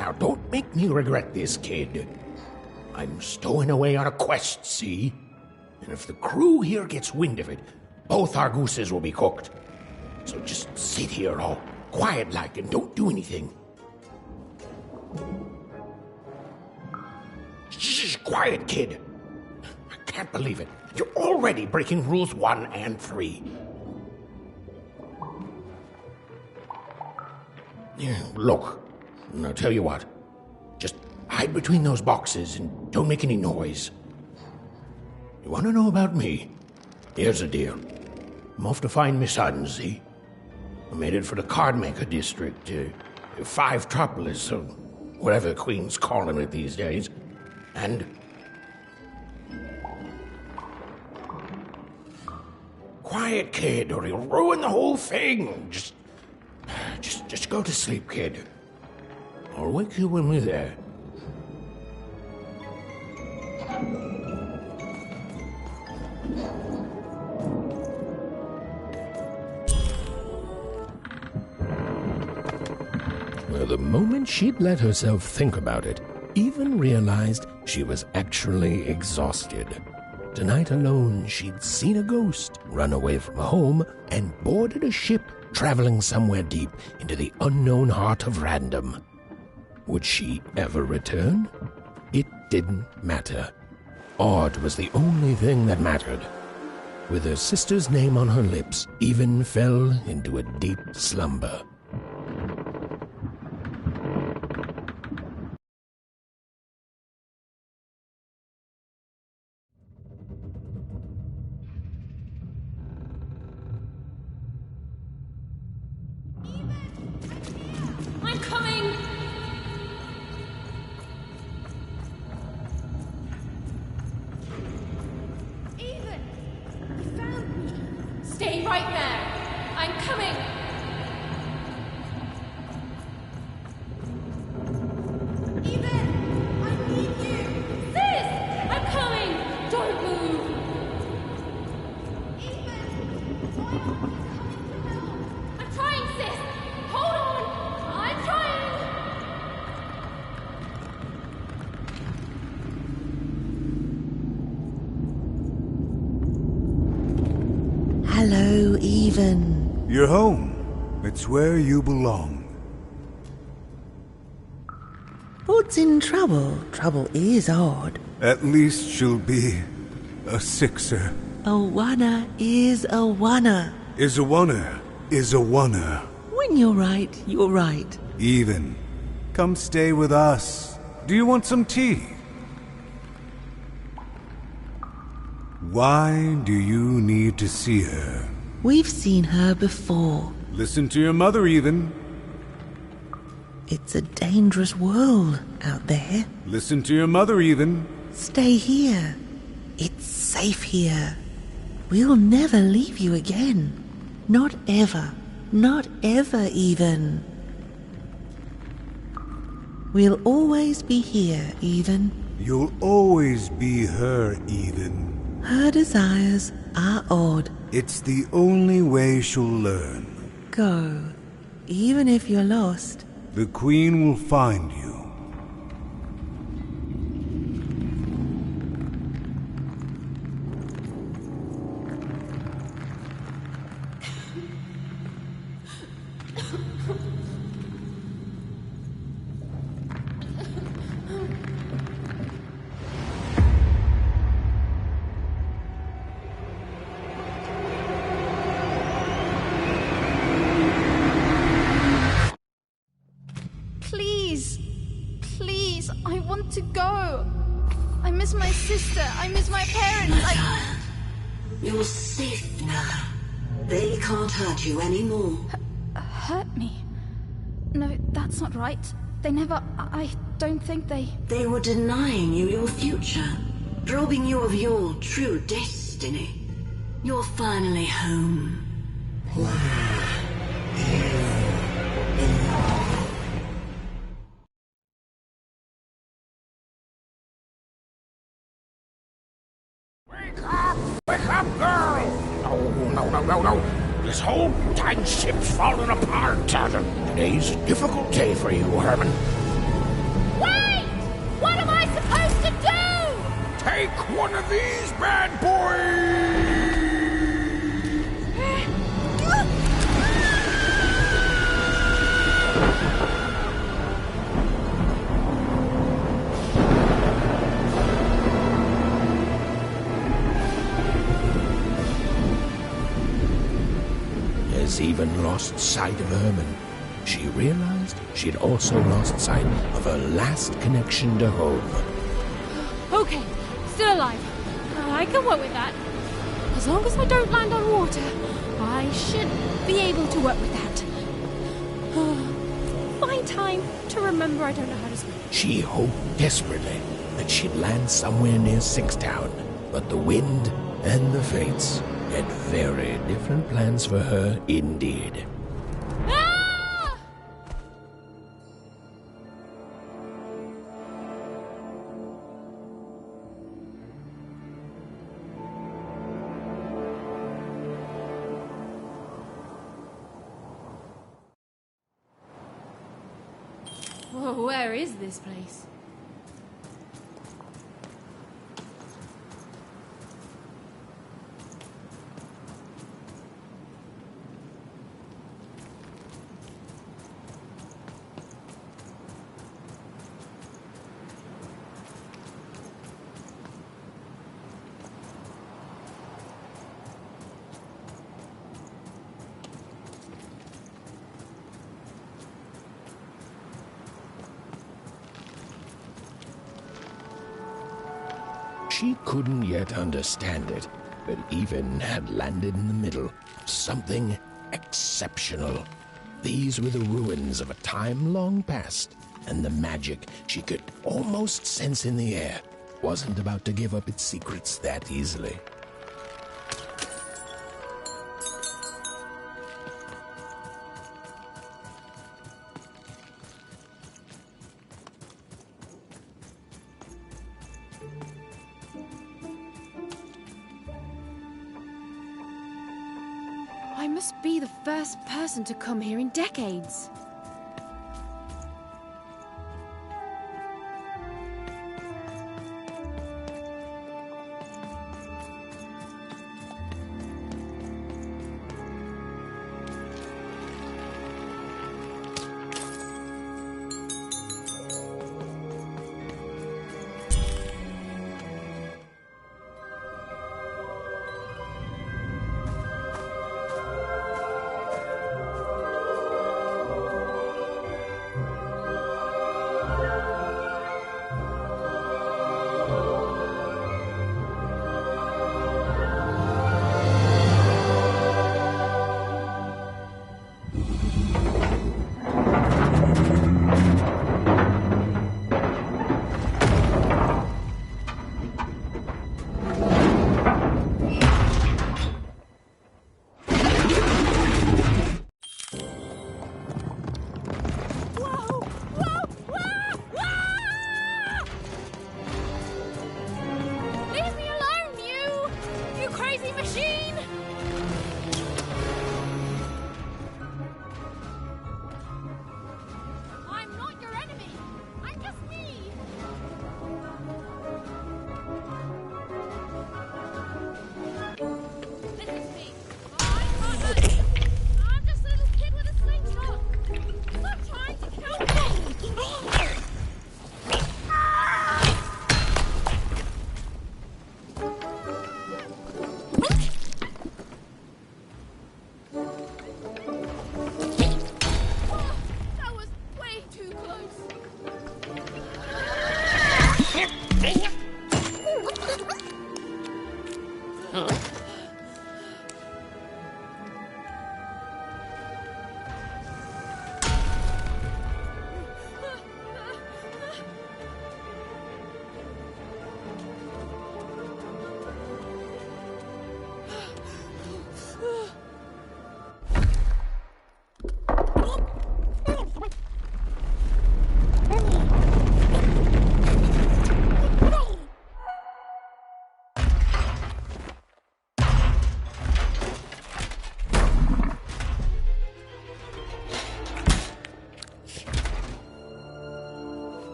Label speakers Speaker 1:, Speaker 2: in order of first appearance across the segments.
Speaker 1: Now, don't make me regret this, kid. I'm stowing away on a quest, see? And if the crew here gets wind of it, both our gooses will be cooked. So just sit here all quiet-like and don't do anything. Shh, quiet, kid. I can't believe it. You're already breaking rules 1 and 3. Yeah, look, I'll tell you what. Just hide between those boxes and don't make any noise. You want to know about me? Here's the deal. I'm off to find my son, see? I'm headed for the cardmaker district, 5-tropolis, or whatever the Queen's calling it these days. And... quiet, kid, or you'll ruin the whole thing. Just go to sleep, kid. I'll wake you when we're there. Well, the moment she'd let herself think about it, even realized she was actually exhausted. Tonight alone, she'd seen a ghost, run away from home, and boarded a ship traveling somewhere deep into the unknown heart of random. Would she ever return? It didn't matter. Odd was the only thing that mattered. With her sister's name on her lips, Even fell into a deep slumber.
Speaker 2: Stay right there! I'm coming! Even! I need you! Sis! I'm coming! Don't move! Even! Why aren't you coming to help? I'm trying, sis! Hold on! I'm trying!
Speaker 3: Hello, Even.
Speaker 4: You're home. It's where you belong.
Speaker 3: What's in trouble? Trouble is odd.
Speaker 4: At least she'll be a sixer.
Speaker 3: A wanna is a wanna.
Speaker 4: Is a wanna. Is a wanna.
Speaker 3: When you're right, you're right.
Speaker 4: Even. Come stay with us. Do you want some tea? Why do you need to see her?
Speaker 3: We've seen her before.
Speaker 4: Listen to your mother, Even.
Speaker 3: It's a dangerous world out there.
Speaker 4: Listen to your mother, Even.
Speaker 3: Stay here. It's safe here. We'll never leave you again. Not ever. Not ever, Even. We'll always be here, Even.
Speaker 4: You'll always be her, Even.
Speaker 3: Her desires are odd.
Speaker 4: It's the only way she'll learn.
Speaker 3: Go. Even if you're lost.
Speaker 4: The Queen will find you.
Speaker 2: Please, I want to go. I miss my sister. I miss my parents.
Speaker 5: You're safe now. They can't hurt you anymore.
Speaker 2: Hurt me? No, that's not right. They never... I don't think they...
Speaker 5: They were denying you your future, robbing you of your true destiny. You're finally home.
Speaker 1: Wake up, girl! No. This whole dang ship's falling apart. Today's a difficult day for you, Herman.
Speaker 2: Wait! What am I supposed to do?
Speaker 1: Take one of these bad boys! Has even lost sight of Herman. She realized she'd also lost sight of her last connection to home.
Speaker 2: Okay, still alive. I can work with that. As long as I don't land on water, I should be able to work with that. Find time to remember I don't know how to swim.
Speaker 1: She hoped desperately that she'd land somewhere near Sixtown, but the wind and the fates had very different plans for her indeed.
Speaker 2: Ah! Whoa, where is this place?
Speaker 1: She couldn't yet understand it, but even had landed in the middle of something exceptional. These were the ruins of a time long past, and the magic she could almost sense in the air wasn't about to give up its secrets that easily.
Speaker 2: I must be the first person to come here in decades.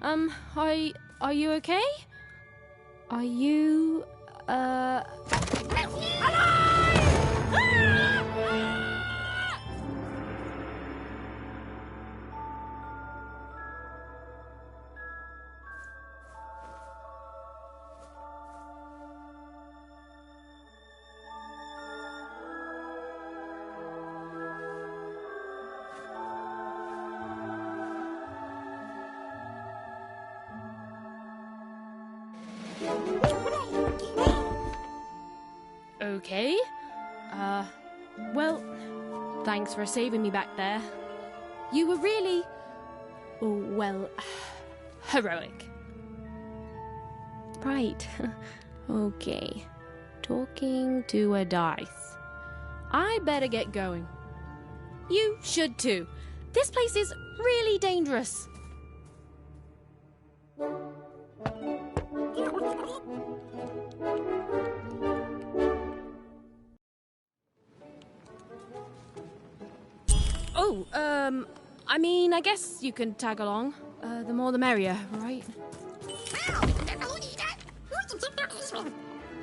Speaker 2: Are you okay? Are you, okay. Well, thanks for saving me back there. You were really, well, heroic. Right. Okay. Talking to a dice. I better get going. You should too. This place is really dangerous. Oh, I mean, I guess you can tag along. The more the merrier, right?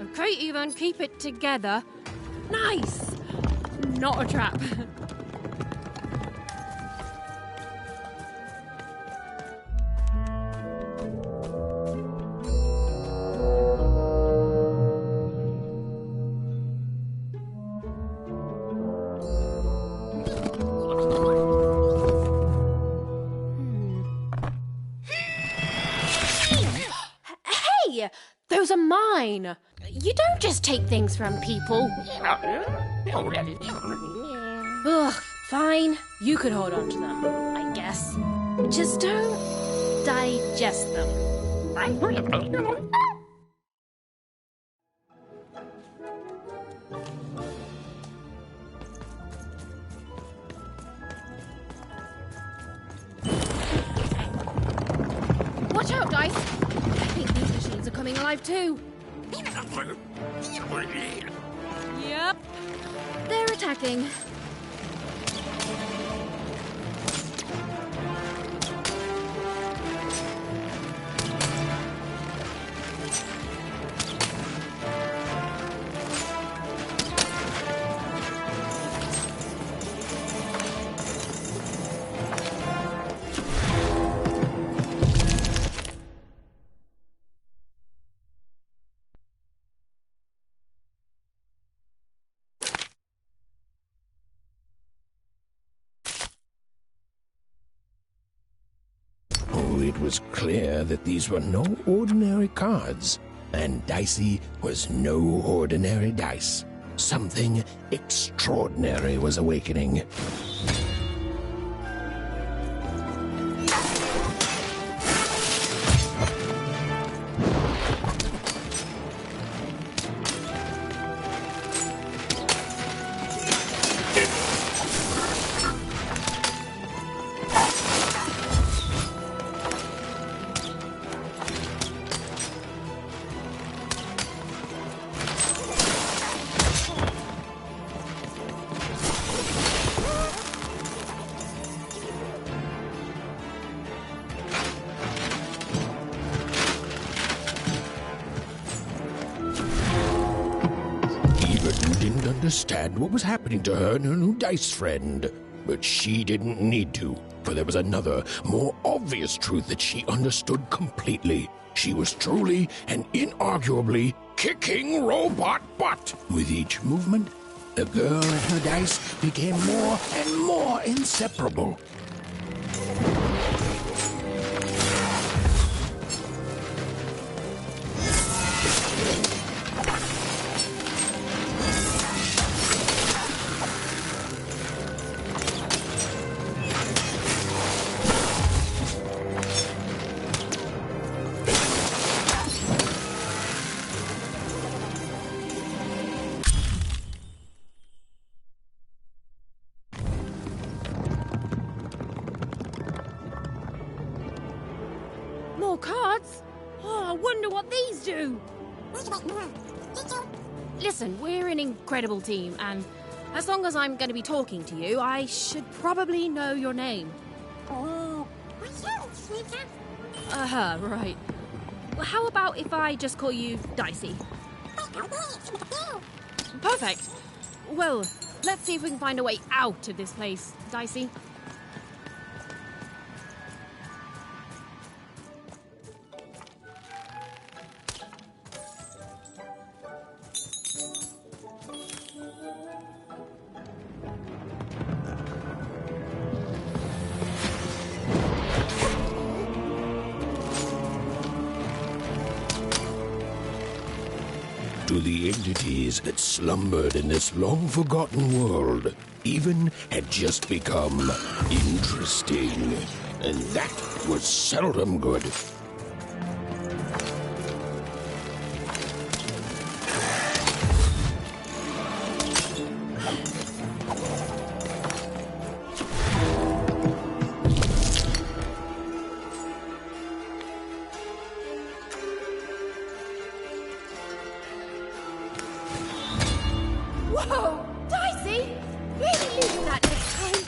Speaker 2: Okay, Ethan, keep it together. Nice! Not a trap. Those are mine. You don't just take things from people. Ugh, fine. You could hold on to them, I guess. Just don't digest them. Watch out, Dice. I think these machines are coming alive too. Yep. They're attacking.
Speaker 1: It was clear that these were no ordinary cards, and Dicey was no ordinary dice. Something extraordinary was awakening. Didn't understand what was happening to her and her new dice friend. But she didn't need to, for there was another, more obvious truth that she understood completely. She was truly and inarguably kicking robot butt. With each movement, the girl and her dice became more and more inseparable.
Speaker 2: More cards? Oh, I wonder what these do. Listen, we're an incredible team, and as long as I'm going to be talking to you, I should probably know your name. Right. Well, how about if I just call you Dicey? Perfect. Well, let's see if we can find a way out of this place, Dicey.
Speaker 1: To the entities that slumbered in this long-forgotten world, even had just become interesting. And that was seldom good.
Speaker 2: Whoa! Dicey! Really leaving that next time?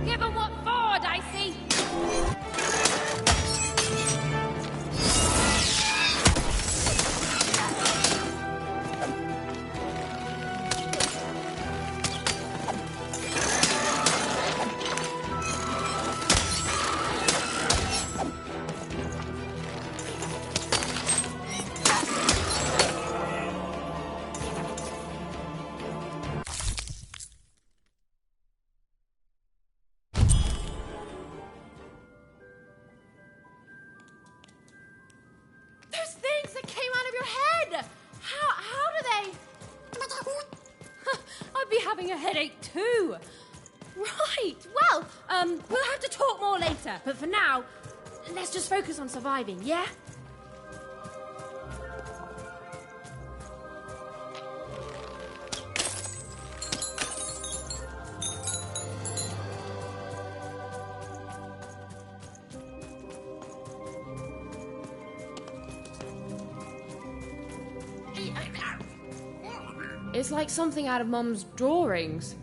Speaker 2: Give 'em what for, Dicey! Those things that came out of your head! How do they... I'd be having a headache too. Right, well, we'll have to talk more later. But for now, let's just focus on surviving, yeah? It's like something out of Mum's drawings.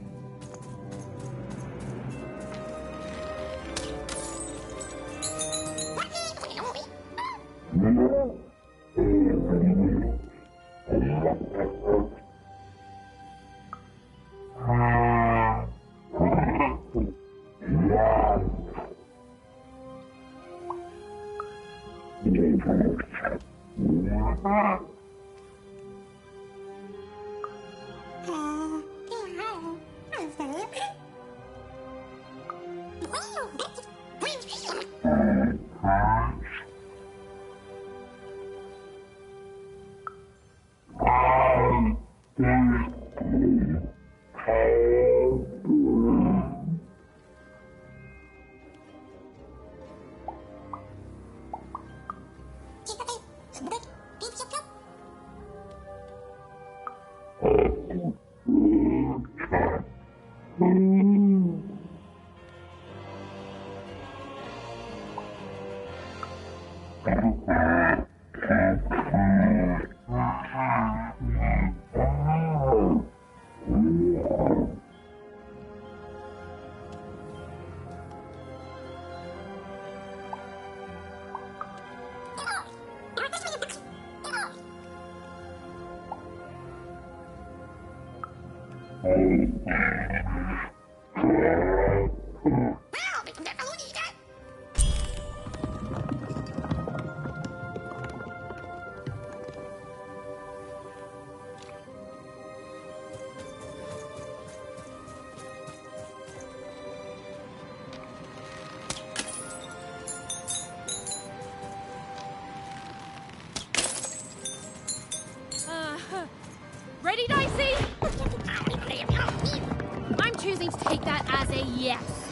Speaker 2: choosing to take that as a yes.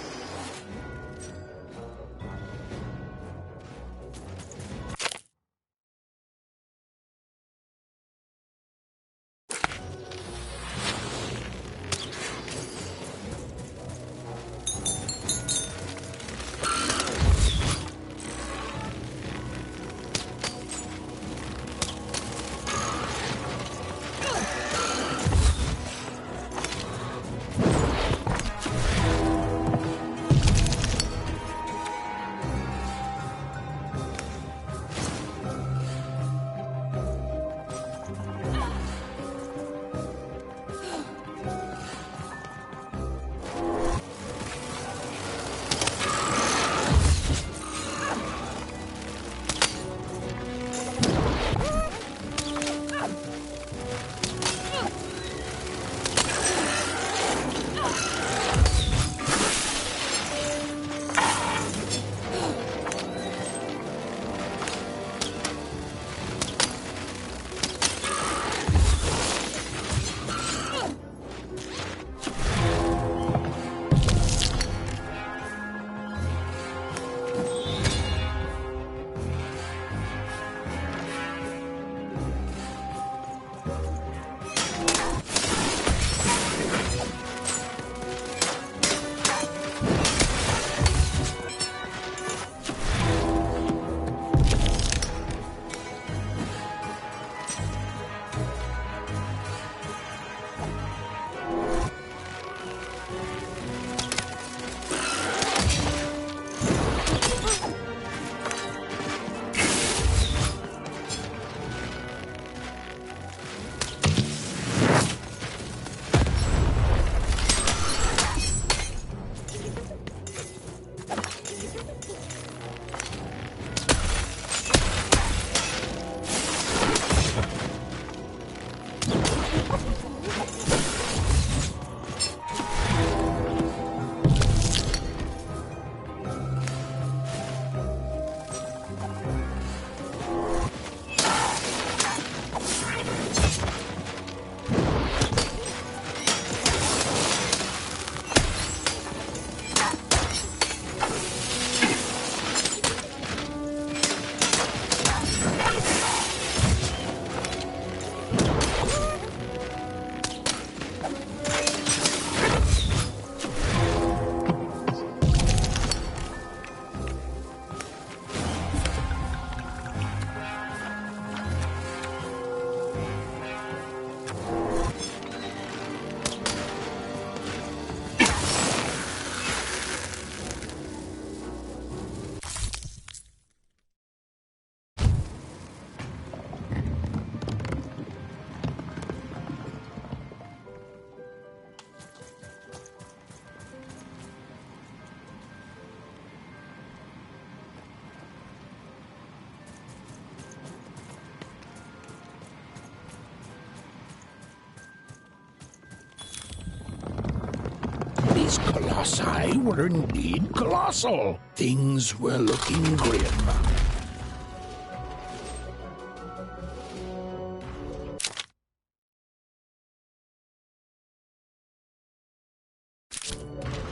Speaker 1: These colossi were indeed colossal. Things were looking grim.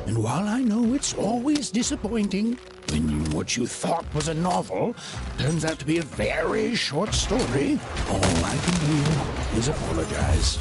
Speaker 1: And while I know it's always disappointing when what you thought was a novel turns out to be a very short story, all I can do is apologize.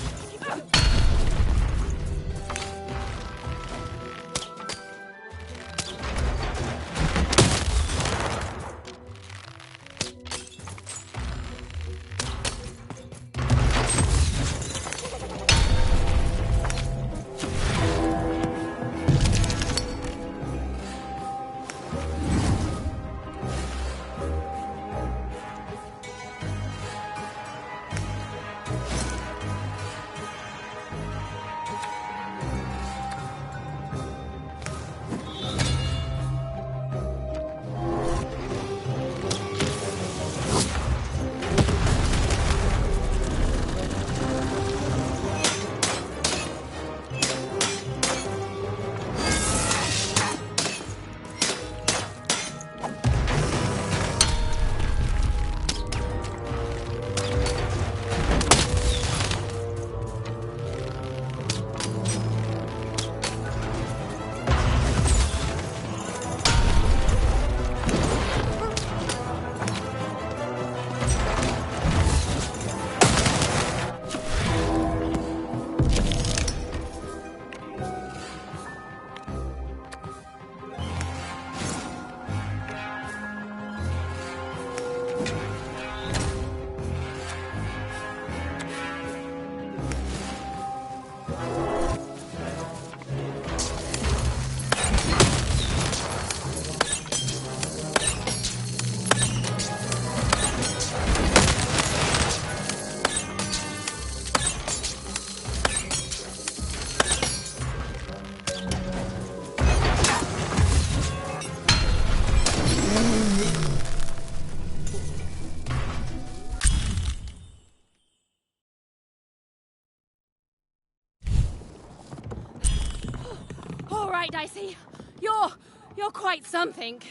Speaker 2: right, Dicey. You're quite something.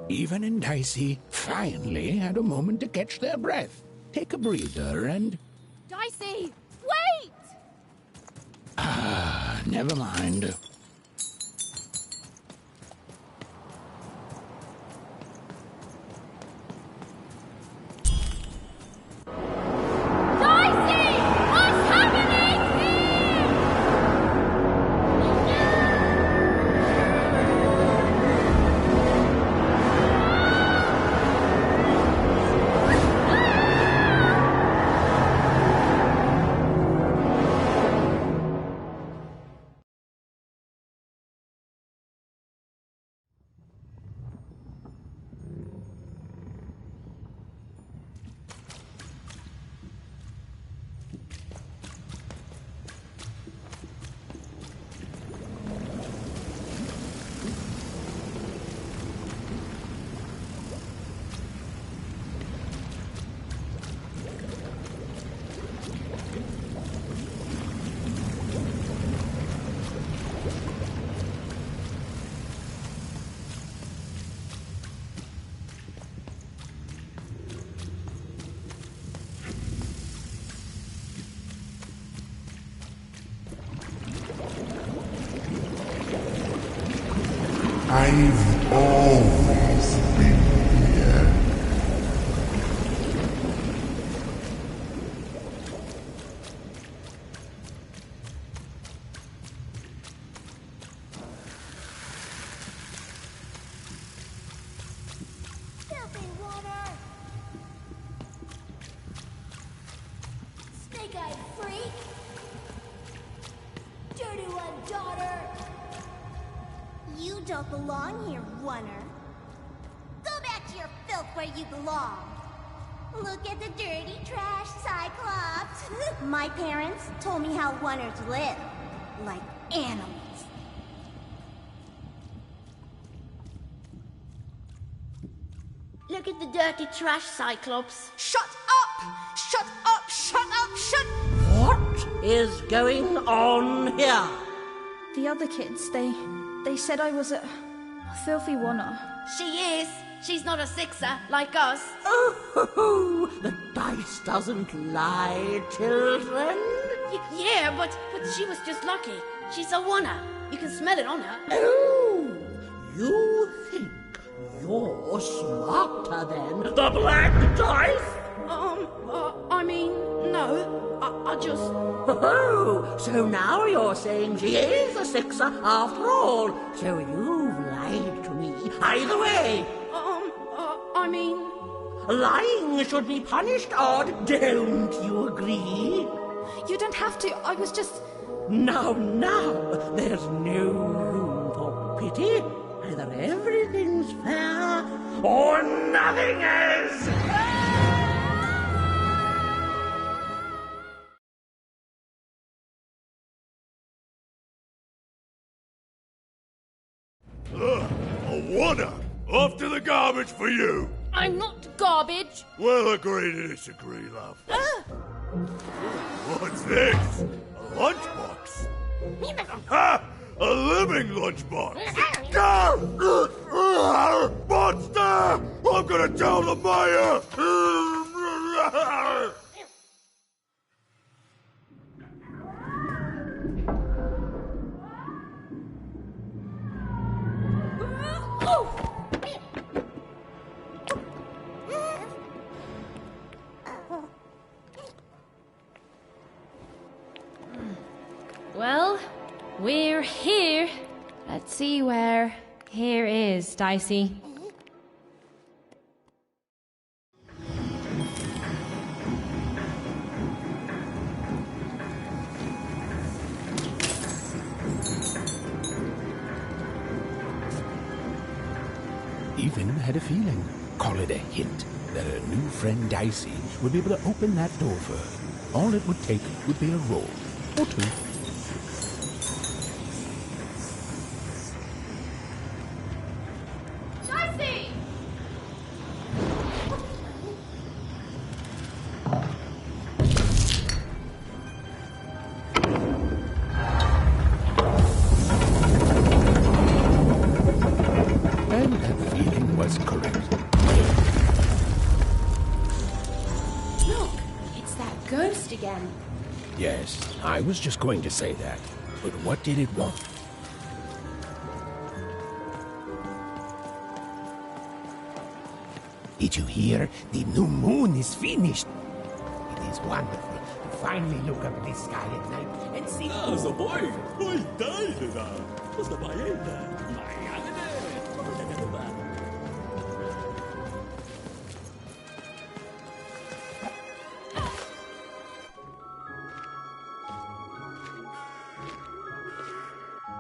Speaker 1: Even and Dicey finally had a moment to catch their breath, take a breather, and...
Speaker 2: Dicey, wait!
Speaker 1: Never mind.
Speaker 6: I've always been here.
Speaker 7: Filthy water! Snake-eyed freak! Dirty one, daughter! You don't belong here, Runner. Go back to your filth where you belong. Look at the dirty trash, Cyclops. My parents told me how runners live. Like animals.
Speaker 5: Look at the dirty trash, Cyclops.
Speaker 8: Shut up! Shut up! Shut up! Shut...
Speaker 9: What is going on here?
Speaker 10: The other kids, they said I was a filthy oner.
Speaker 8: She is. She's not a sixer, like us.
Speaker 9: Oh, the dice doesn't lie, children.
Speaker 8: Yeah, but she was just lucky. She's a oner. You can smell it on her.
Speaker 9: Oh, you think You're smarter than the black dice.
Speaker 10: I mean, no. I just...
Speaker 9: Oh, so now you're saying she is a sixer after all. So you've lied to me. Either way.
Speaker 10: I mean...
Speaker 9: Lying should be punished, Odd. Don't you agree?
Speaker 10: You don't have to. I was just...
Speaker 9: Now, there's no room for pity. Either everything's fair or nothing is.
Speaker 6: A wonder! Off to the garbage for you!
Speaker 2: I'm not garbage.
Speaker 6: We'll agree to disagree, love. What's this? A lunchbox? Ha! A living lunchbox! Monster! I'm gonna tell the mayor!
Speaker 2: Well, we're here. Let's see where here is, Dicey.
Speaker 1: Even had a feeling, call it a hint, that her new friend Dicey would be able to open that door for her. All it would take would be a roll or two.
Speaker 2: Dicey!
Speaker 1: And that feeling was correct.
Speaker 2: Look, it's that ghost again.
Speaker 1: Yes, I was just going to say that. But what did it want? Did you hear? The new moon is finished. It is wonderful to finally look up at the sky at night and see...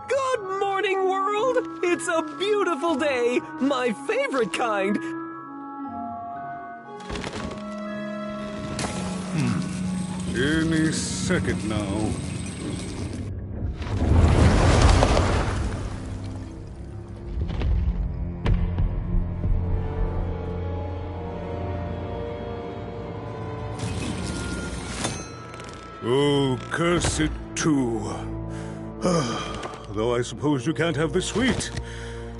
Speaker 11: Good morning, world! It's a beautiful day, my favorite kind.
Speaker 4: Any second now. Oh, curse it too. Though I suppose you can't have the sweet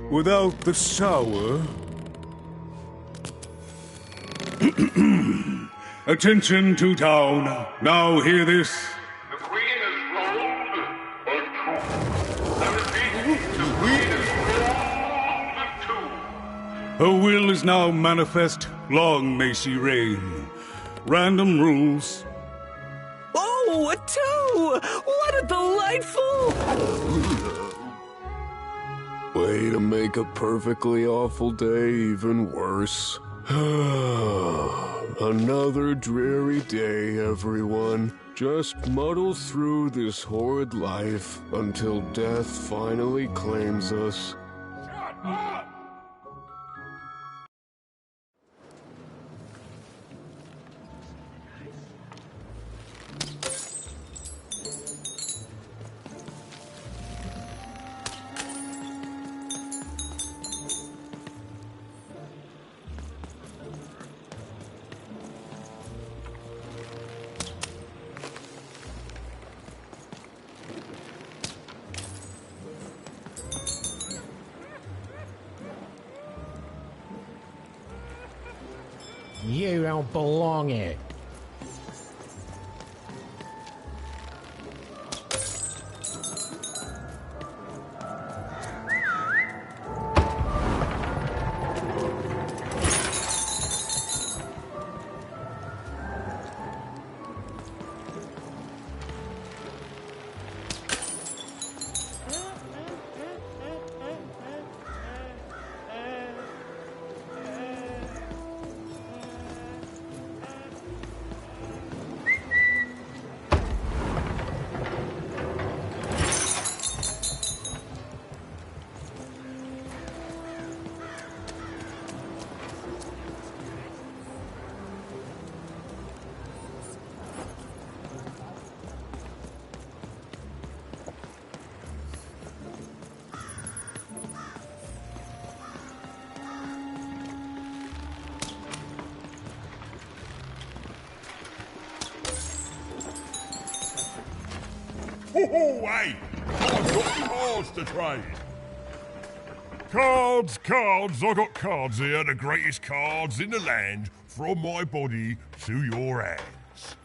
Speaker 4: without the sour. Attention to town. Now hear this.
Speaker 6: The Queen is rolled or two. I repeat, the Queen is rolled or two.
Speaker 4: Her will is now manifest. Long may she reign. Random rules.
Speaker 11: Oh, a 2! What a delightful...
Speaker 12: Way to make a perfectly awful day even worse. Another dreary day, everyone. Just muddle through this horrid life until death finally claims us.
Speaker 6: Shut up!
Speaker 13: You don't belong here.
Speaker 6: Oh, hey! I've got cards to trade. Cards, I got cards here, the greatest cards in the land, from my body to your hands.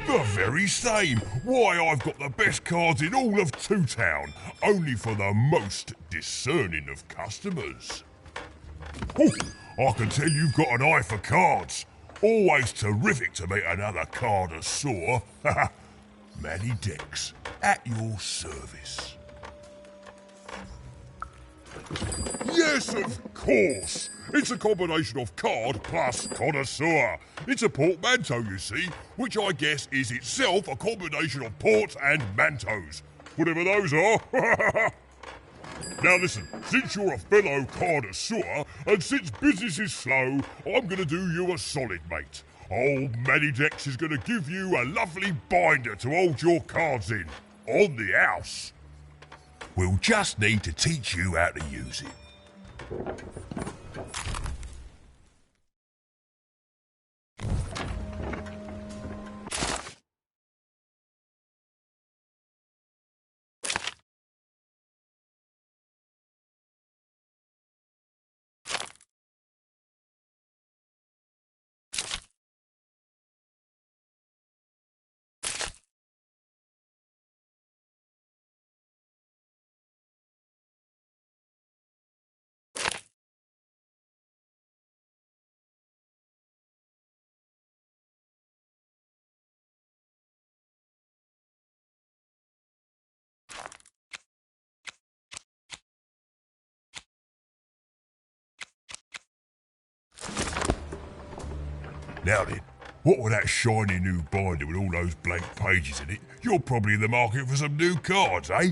Speaker 6: The very same. Why, I've got the best cards in all of Two Town, only for the most discerning of customers. Oh, I can tell you've got an eye for cards. Always terrific to meet another connoisseur. Manny Dex, at your service. Yes, of course. It's a combination of card plus connoisseur. It's a portmanteau, you see, which I guess is itself a combination of ports and mantos. Whatever those are. Now listen, since you're a fellow connoisseur, and since business is slow, I'm going to do you a solid, mate. Old Manny Dex is going to give you a lovely binder to hold your cards in, on the house. We'll just need to teach you how to use it. Now then, what with that shiny new binder with all those blank pages in it, you're probably in the market for some new cards, eh?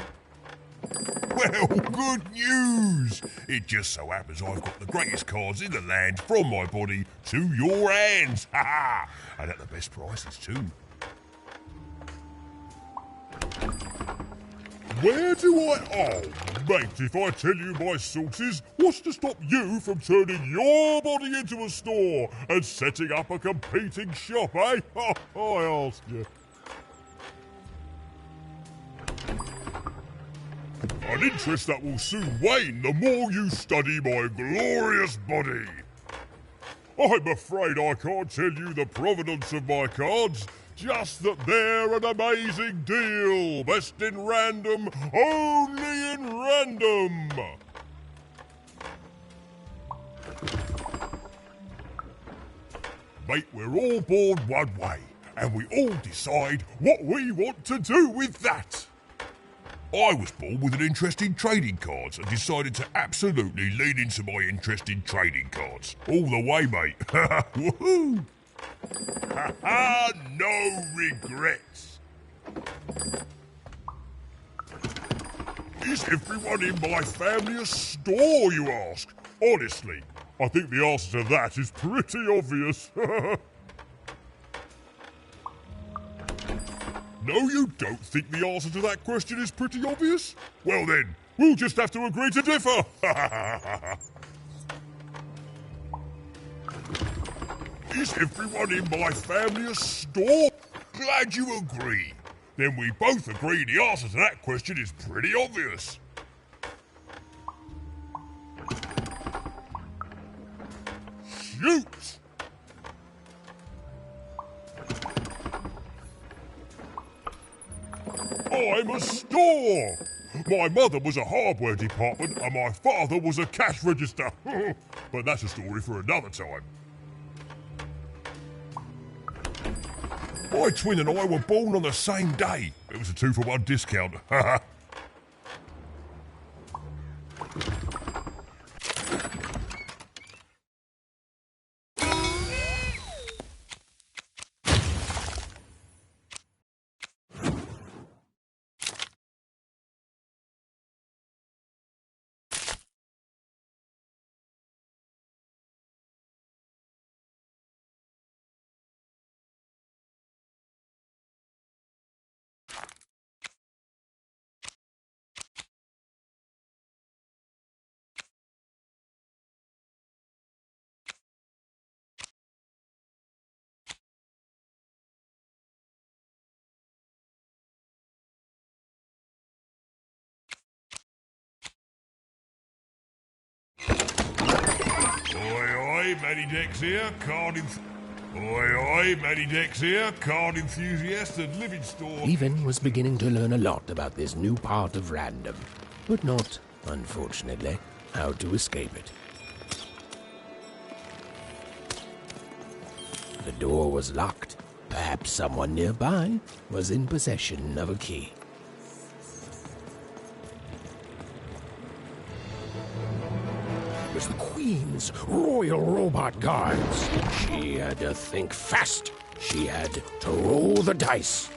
Speaker 6: Well, good news! It just so happens I've got the greatest cards in the land from my body to your hands. Ha ha! And at the best prices too. Where do I... Oh, mate, if I tell you my sources, what's to stop you from turning your body into a store and setting up a competing shop, eh? Oh, I ask you. An interest that will soon wane the more you study my glorious body. I'm afraid I can't tell you the provenance of my cards, just that they're an amazing deal. Best in random, only in random. Mate, we're all born one way, and we all decide what we want to do with that. I was born with an interest in trading cards and decided to absolutely lean into my interest in trading cards. All the way, mate. Woohoo! Ha ha! No regrets. Is everyone in my family a store, you ask? Honestly, I think the answer to that is pretty obvious. No, you don't think the answer to that question is pretty obvious? Well then, we'll just have to agree to differ. Is everyone in my family a store? Glad you agree. Then we both agree the answer to that question is pretty obvious. Shoot! I'm a store! My mother was a hardware department and my father was a cash register. But that's a story for another time. My twin and I were born on the same day. It was a 2-for-1 discount. oi, Matty Dex here, Matty Dex here, card enthusiast and living store.
Speaker 1: Even was beginning to learn a lot about this new part of random, but not, unfortunately, how to escape it. The door was locked. Perhaps someone nearby was in possession of a key. It was the Queen's Royal Robot Guards. She had to think fast. She had to roll the dice.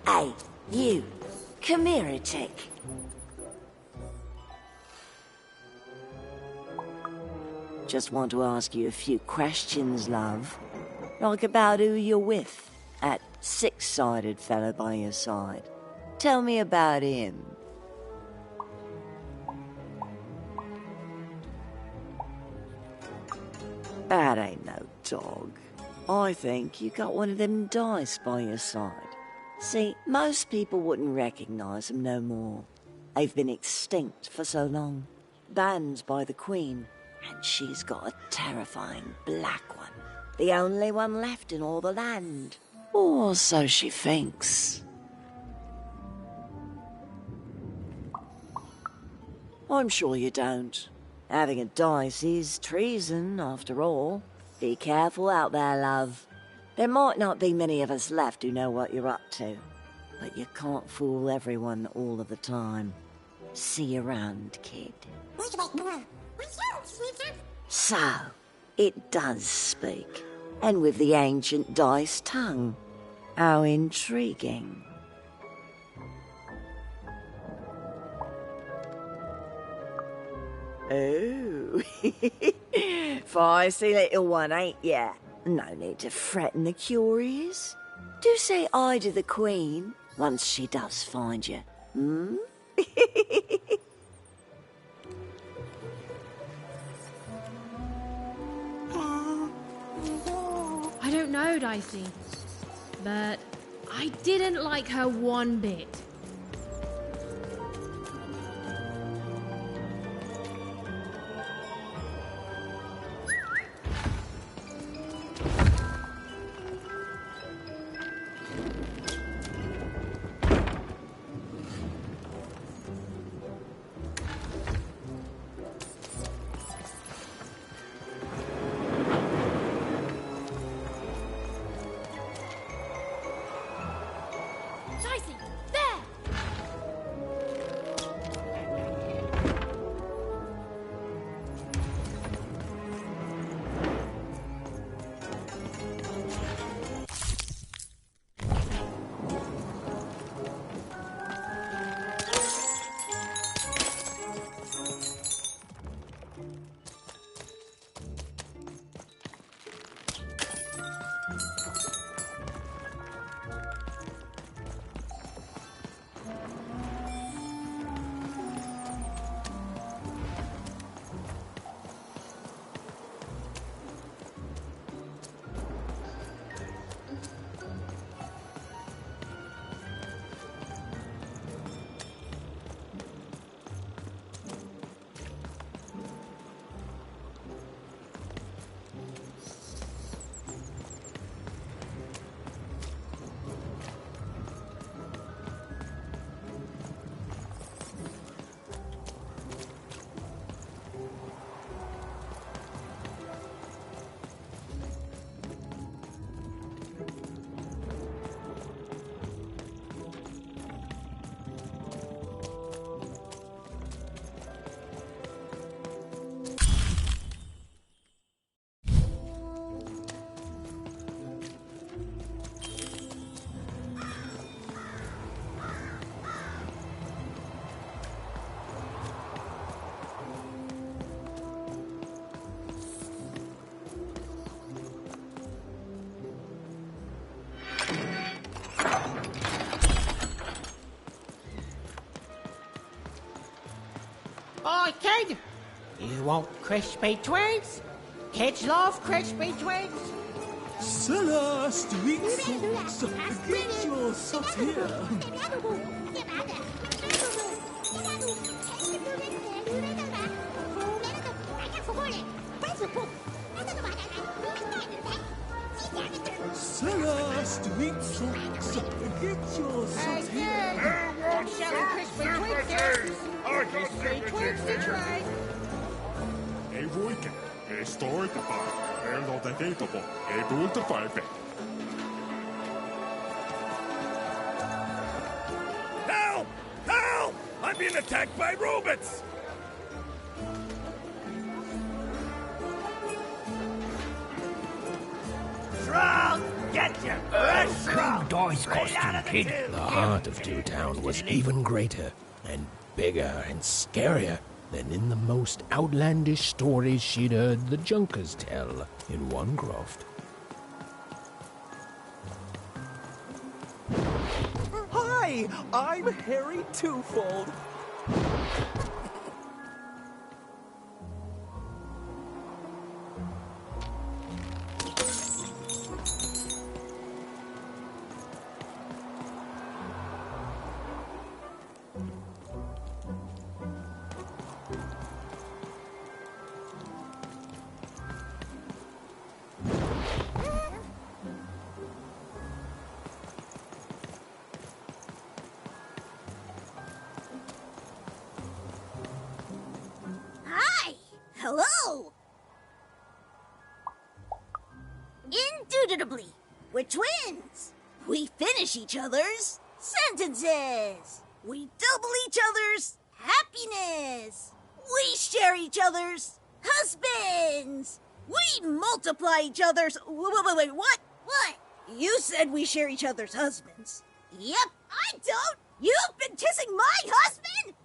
Speaker 5: Hey, you. Come here a tick. Just want to ask you a few questions, love. Like about who you're with. That six-sided fellow by your side. Tell me about him. That ain't no dog. I think you got one of them dice by your side. See, most people wouldn't recognize them no more. They've been extinct for so long. Banned by the Queen. And she's got a terrifying black one. The only one left in all the land. Or so she thinks. I'm sure you don't. Having a dice is treason, after all. Be careful out there, love. There might not be many of us left who know what you're up to. But you can't fool everyone all of the time. See you around, kid. So, it does speak. And with the ancient dice tongue. How intriguing. Oh, feisty little one, ain't ya? No need to threaten the curious. Do say aye to the Queen once she does find you, hmm?
Speaker 2: I don't know, Dicey, but I didn't like her one bit.
Speaker 13: Oi, kid! You want crispy twigs? Kids love crispy twigs.
Speaker 14: Cela, street sauce, get your sauce here. Cela, street sauce, get your sauce here.
Speaker 13: I'm selling crispy twigs here. Crispy twigs to try.
Speaker 15: E voi che è storica e lo deletable e tutto fare.
Speaker 16: Help! Help! I'm being attacked by robots! Shrug! Get you! Shrug!
Speaker 14: dice costume, kid.
Speaker 1: The heart of Two Town was even greater and bigger and scarier than in the most outlandish stories she'd heard the Junkers tell in one croft.
Speaker 11: Hi, I'm Harry Twofold.
Speaker 7: Hello! Indubitably, we're twins. We finish each other's sentences. We double each other's happiness. We share each other's husbands. We multiply each other's... Wait, what? What? You said we share each other's husbands. Yep, I don't. You've been kissing my husband?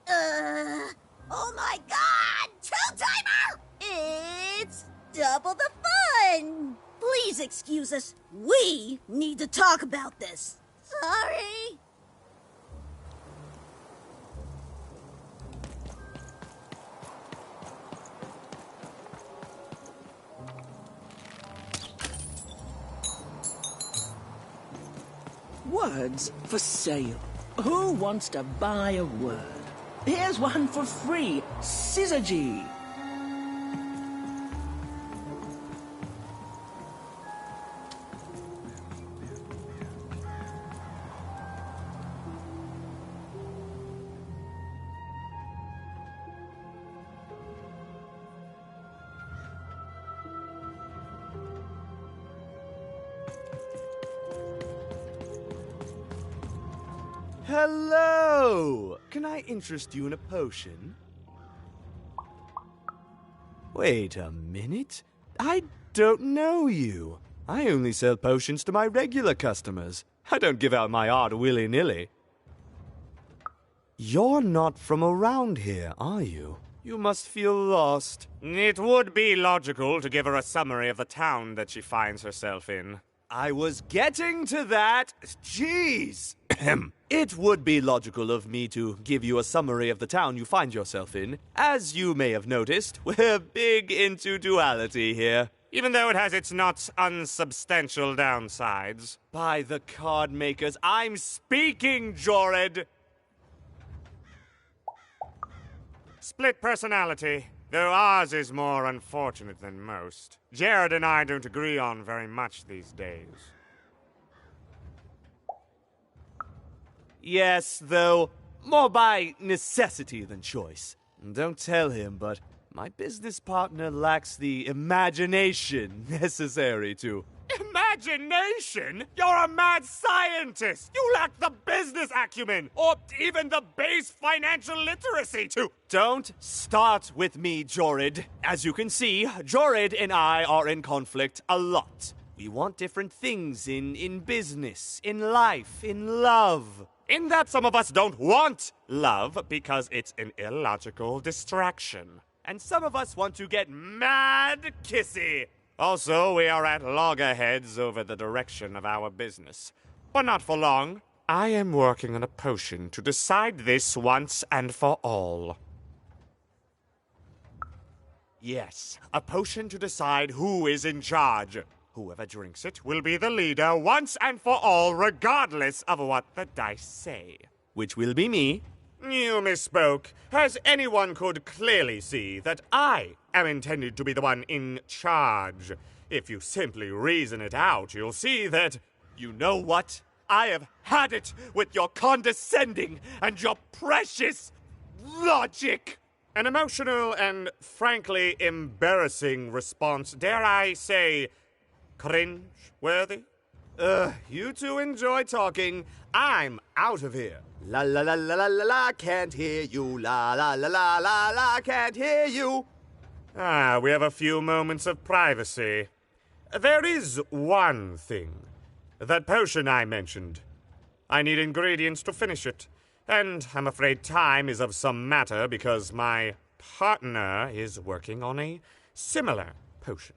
Speaker 7: Oh my god! Two-timer! It's double the fun! Please excuse us. We need to talk about this. Sorry.
Speaker 9: Words for sale. Who wants to buy a word? Here's one for free. Syzygy.
Speaker 17: Hello! Can I interest you in a potion? Wait a minute. I don't know you. I only sell potions to my regular customers. I don't give out my art willy-nilly. You're not from around here, are you? You must feel lost.
Speaker 18: It would be logical to give her a summary of the town that she finds herself in.
Speaker 17: I was getting to that. Jeez! It would be logical of me to give you a summary of the town you find yourself in. As you may have noticed, we're big into duality here.
Speaker 18: Even though it has its not unsubstantial downsides.
Speaker 17: By the card makers, I'm speaking, Jorid!
Speaker 18: Split personality, though ours is more unfortunate than most. Jared and I don't agree on very much these days.
Speaker 17: Yes, though, more by necessity than choice. Don't tell him, but my business partner lacks the imagination necessary to...
Speaker 18: Imagination? You're a mad scientist! You lack the business acumen, or even the base financial literacy to...
Speaker 17: Don't start with me, Jorid. As you can see, Jorid and I are in conflict a lot. We want different things in business, in life, in love.
Speaker 18: In that some of us don't want love because it's an illogical distraction.
Speaker 17: And some of us want to get mad kissy.
Speaker 18: Also, we are at loggerheads over the direction of our business. But not for long. I am working on a potion to decide this once and for all. Yes, a potion to decide who is in charge. Whoever drinks it will be the leader once and for all, regardless of what the dice say.
Speaker 17: Which will be me.
Speaker 18: You misspoke, as anyone could clearly see that I am intended to be the one in charge. If you simply reason it out, you'll see that...
Speaker 17: You know what? I have had it with your condescending and your precious logic.
Speaker 18: An emotional and frankly embarrassing response, dare I say... cringe-worthy?
Speaker 17: You two enjoy talking. I'm out of here. La la la la la la la, can't hear you. La la la la la la, can't hear you.
Speaker 18: We have a few moments of privacy. There is one thing. that potion I mentioned. I need ingredients to finish it, and I'm afraid time is of some matter because my partner is working on a similar potion.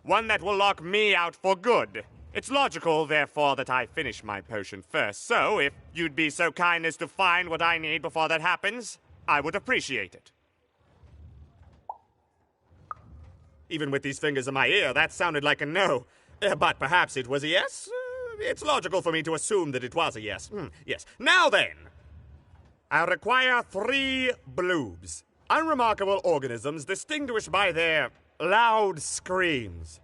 Speaker 18: One that will lock me out for good. It's logical, therefore, that I finish my potion first, so if you'd be so kind as to find what I need before that happens, I would appreciate it. Even with these fingers in my ear, that sounded like a no. But perhaps it was a yes? It's logical for me to assume that it was a yes. Yes. Now then, I require 3 bloobs. Unremarkable organisms distinguished by their loud screams.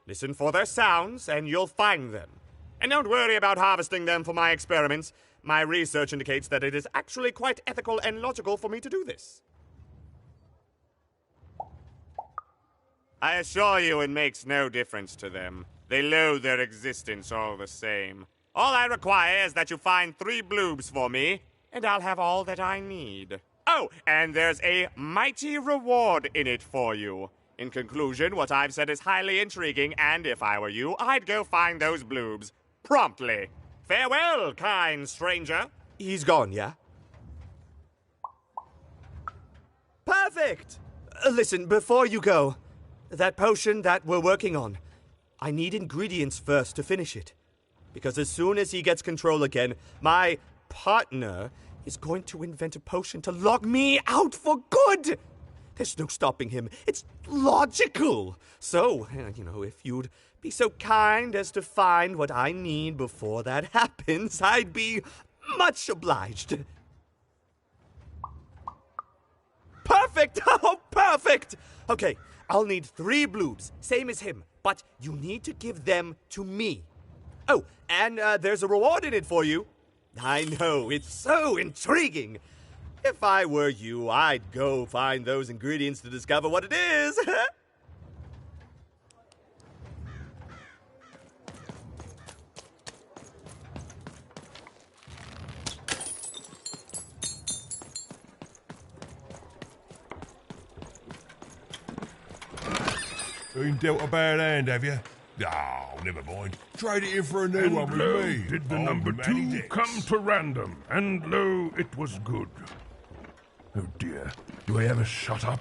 Speaker 18: Listen for their sounds, and you'll find them. And don't worry about harvesting them for my experiments. My research indicates that it is actually quite ethical and logical for me to do this. I assure you it makes no difference to them. They loathe their existence all the same. All I require is that you find 3 bloobs for me, and I'll have all that I need. Oh, and there's a mighty reward in it for you. In conclusion, what I've said is highly intriguing, and if I were you, I'd go find those bloobs. Promptly. Farewell, kind stranger.
Speaker 17: He's gone, yeah? Perfect! Listen, before you go, that potion that we're working on, I need ingredients first to finish it. Because as soon as he gets control again, my partner is going to invent a potion to lock me out for good! There's no stopping him. It's logical. So, if you'd be so kind as to find what I need before that happens, I'd be much obliged. Perfect! Oh, perfect! Okay, I'll need 3 bloobs, same as him, but you need to give them to me. Oh, and there's a reward in it for you. I know, it's so intriguing. If I were you, I'd go find those ingredients to discover what it is.
Speaker 6: Been dealt a bad hand, have you? Oh, never mind. Trade it in for a new
Speaker 1: And
Speaker 6: one with
Speaker 1: lo,
Speaker 6: me.
Speaker 1: did the
Speaker 6: I'm
Speaker 1: number
Speaker 6: Matty
Speaker 1: 2
Speaker 6: Dix.
Speaker 1: come to random, and lo, it was good. Oh dear, do I ever shut up?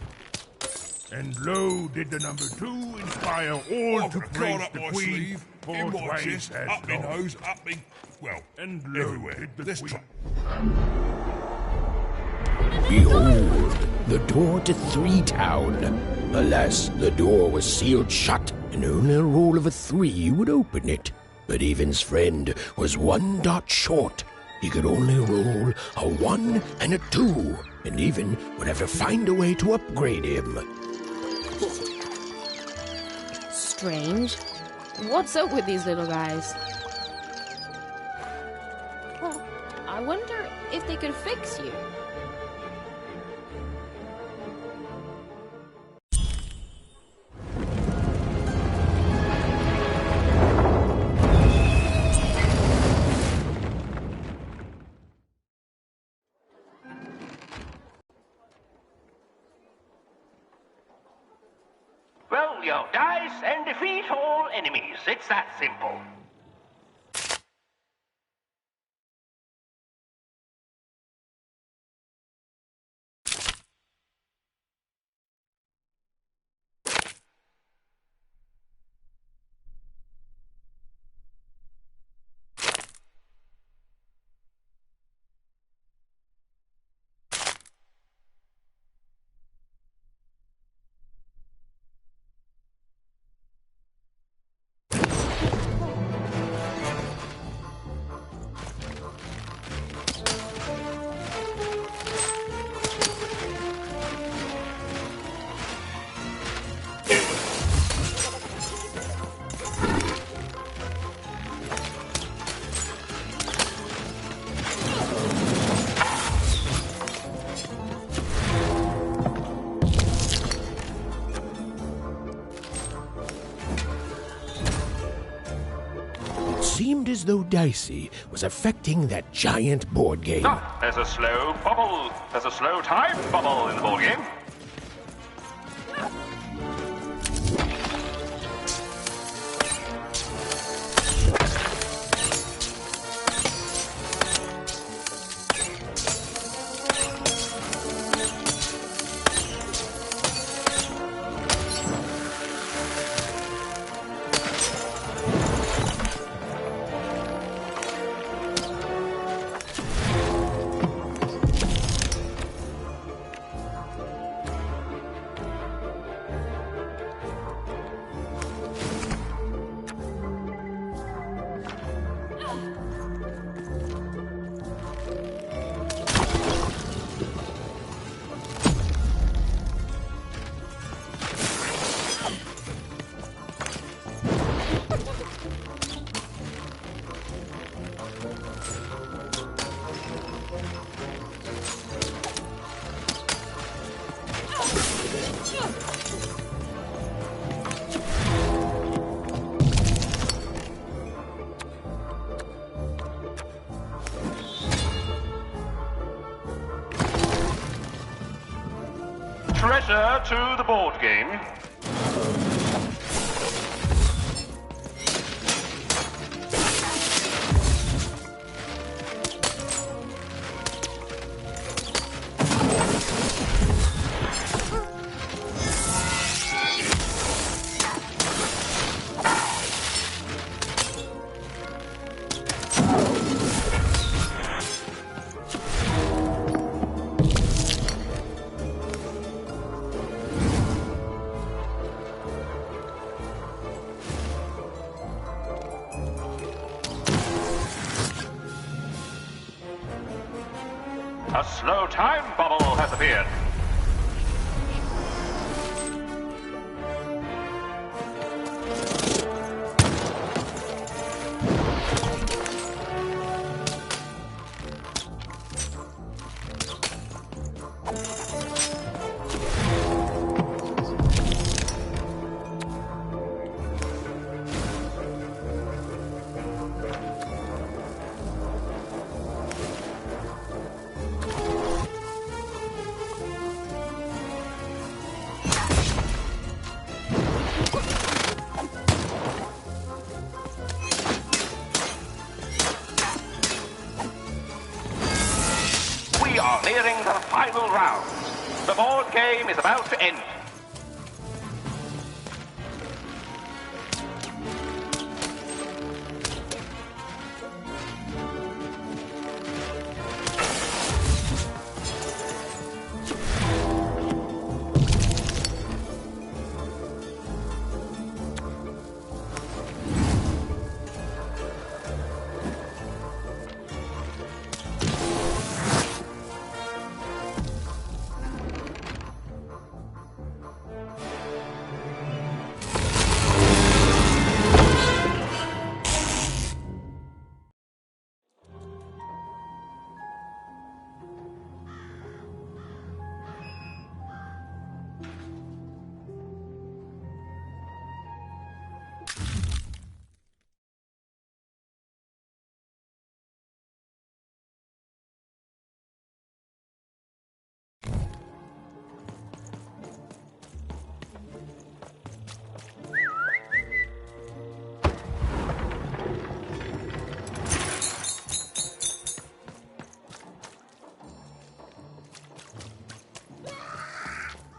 Speaker 1: And lo, did the number 2 inspire all
Speaker 6: I've
Speaker 1: to
Speaker 6: got a
Speaker 1: praise
Speaker 6: card up
Speaker 1: the
Speaker 6: my
Speaker 1: Queen
Speaker 6: sleeve,
Speaker 1: for
Speaker 6: in my
Speaker 1: ways
Speaker 6: chest,
Speaker 1: as
Speaker 6: up my
Speaker 1: long.
Speaker 6: nose, up me... Well,
Speaker 1: And lo,
Speaker 6: everywhere.
Speaker 1: did the
Speaker 6: Let's
Speaker 1: Queen...
Speaker 6: try.
Speaker 1: Behold, the door to 3 Town. Alas, the door was sealed shut, and only a roll of a 3 would open it. But Evan's friend was 1 dot short. He could only roll a 1 and a 2, and Evan would have to find a way to upgrade him.
Speaker 2: Strange. What's up with these little guys? Well, I wonder if they could fix you.
Speaker 19: Roll your dice and defeat all enemies. It's that simple.
Speaker 1: Seemed as though Dicey was affecting that giant board game.
Speaker 19: Ah, there's a slow bubble. There's a slow time bubble in the ball game. pressure to the board game. A slow time bubble has appeared. We are nearing the final round. The board game is about to end.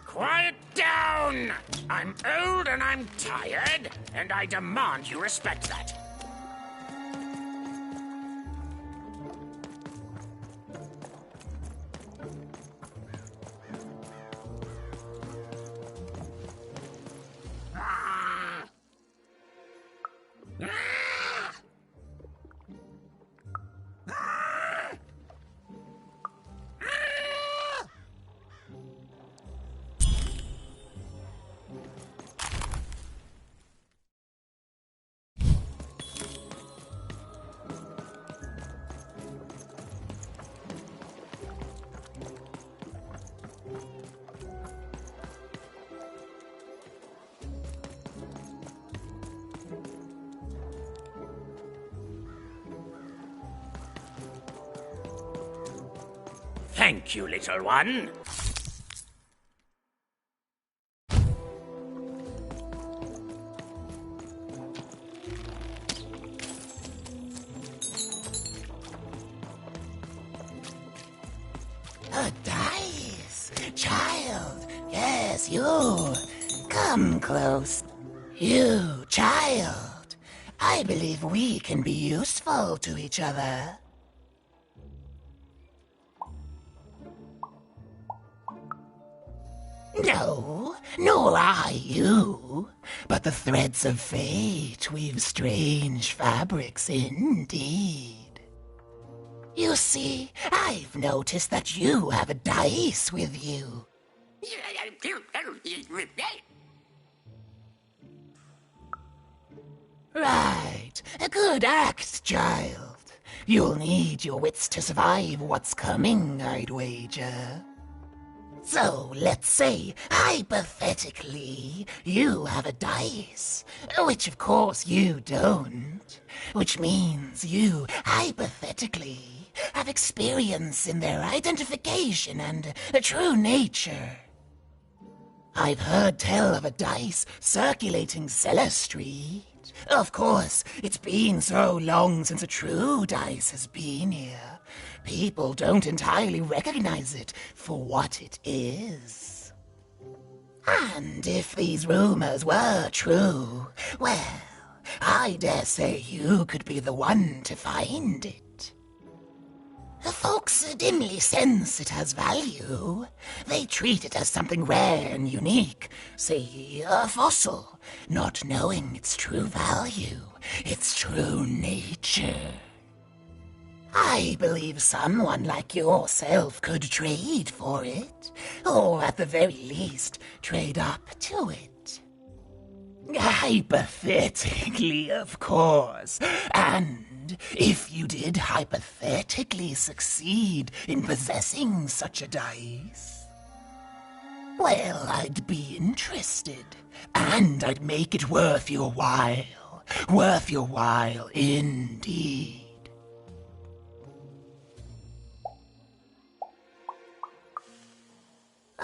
Speaker 20: Quiet down! I'm old and I'm tired, and I demand you respect that. Thank you, little one.
Speaker 3: A dice! Child! Yes, you! Come close. You, child! I believe we can be useful to each other. No, nor I you, but the threads of fate weave strange fabrics indeed. You see, I've noticed that you have a dice with you. Right, a good act, child. You'll need your wits to survive what's coming, I'd wager. So, let's say, hypothetically, you have a dice, which of course you don't, which means you, hypothetically, have experience in their identification and true nature. I've heard tell of a dice circulating Cellar Street. Of course, it's been so long since a true dice has been here. People don't entirely recognize it for what it is. And if these rumors were true, well, I dare say you could be the one to find it. Folks dimly sense it has value. They treat it as something rare and unique, say a fossil, not knowing its true value, its true nature. I believe someone like yourself could trade for it, or at the very least, trade up to it. Hypothetically, of course, and if you did hypothetically succeed in possessing such a dice, well, I'd be interested, and I'd make it worth your while indeed.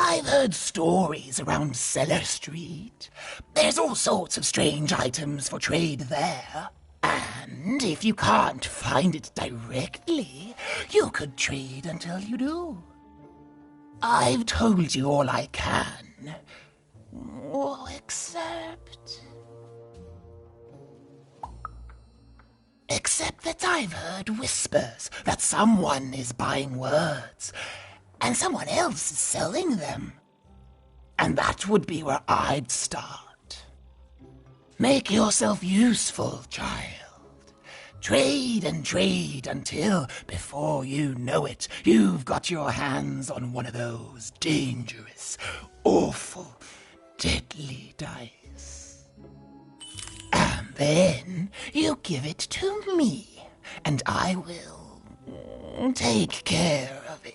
Speaker 3: I've heard stories around Cellar Street. There's all sorts of strange items for trade there. And if you can't find it directly, you could trade until you do. I've told you all I can. Except that I've heard whispers that someone is buying words, and someone else is selling them. And that would be where I'd start. Make yourself useful, child. Trade and trade until, before you know it, you've got your hands on one of those dangerous, awful, deadly dice. And then you give it to me, and I will take care of it.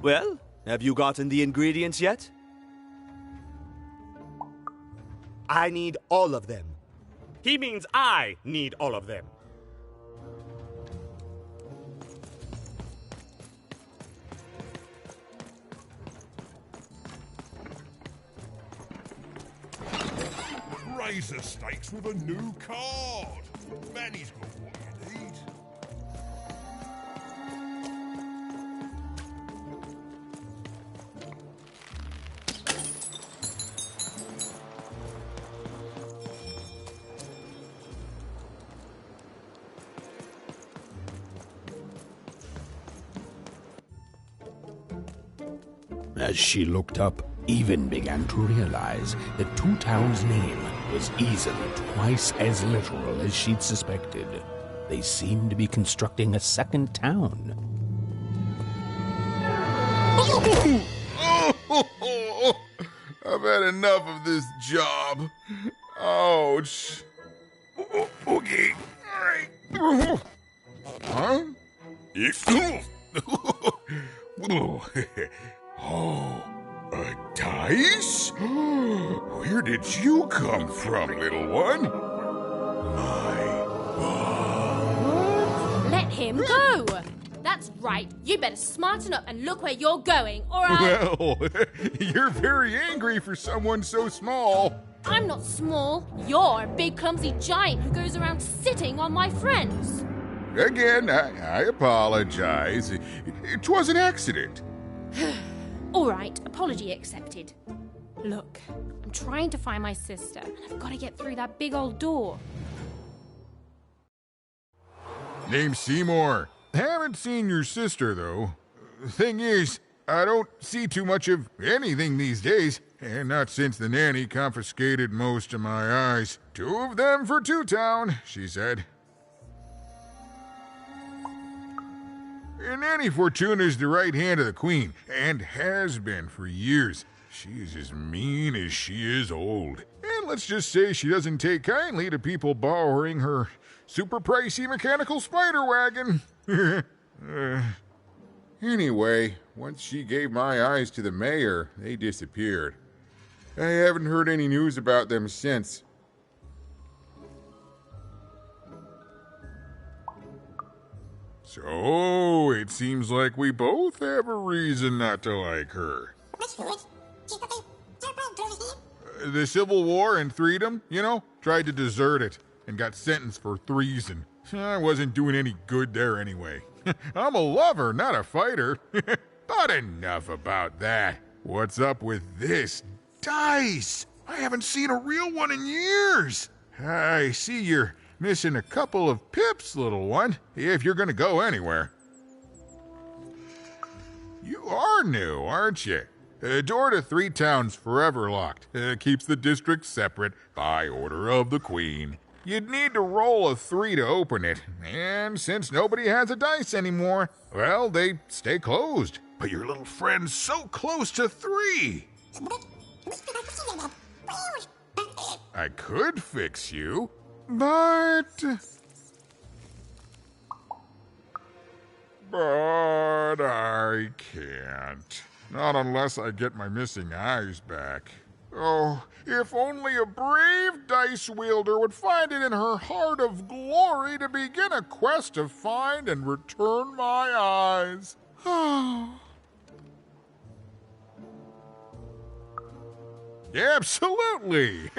Speaker 17: Well, have you gotten the ingredients yet?
Speaker 18: I need all of them. He means I need all of them.
Speaker 6: Raise the stakes with a new card. Manny's got what you need.
Speaker 1: As she looked up, Even began to realize that Two Town's name was easily twice as literal as she'd suspected. They seemed to be constructing a second town.
Speaker 21: I've had enough of this job. Ouch. Okay. All right. Huh? Oh, a dice? Where did you come from, little one?
Speaker 2: Let him go! That's right. You better smarten up and look where you're going, or
Speaker 21: Well, you're very angry for someone so small.
Speaker 2: I'm not small. You're a big clumsy giant who goes around sitting on my friends.
Speaker 21: Again, I apologize. It was an accident.
Speaker 2: All right, apology accepted. Look, I'm trying to find my sister, and I've got to get through that big old door.
Speaker 21: Name's Seymour. Haven't seen your sister, though. Thing is, I don't see too much of anything these days, and not since the nanny confiscated most of my eyes. 2 of them for Two Town, she said. Nanny Fortuna's the right hand of the Queen, and has been for years. She's as mean as she is old. And let's just say she doesn't take kindly to people borrowing her super pricey mechanical spider wagon. Anyway, once she gave my eyes to the mayor, they disappeared. I haven't heard any news about them since. So, it seems like we both have a reason not to like her. The Civil War and Freedom, you know, tried to desert it and got sentenced for treason. I wasn't doing any good there anyway. I'm a lover, not a fighter. But enough about that. What's up with this dice? I haven't seen a real one in years. I see you're missing a couple of pips, little one, if you're gonna go anywhere. You are new, aren't you? Door to 3 towns forever locked. Keeps the district separate by order of the Queen. You'd need to roll a 3 to open it, and since nobody has a dice anymore, well, they stay closed. But your little friend's so close to 3. I could fix you, but I can't. Not unless I get my missing eyes back. Oh, if only a brave dice wielder would find it in her heart of glory to begin a quest to find and return my eyes. Absolutely!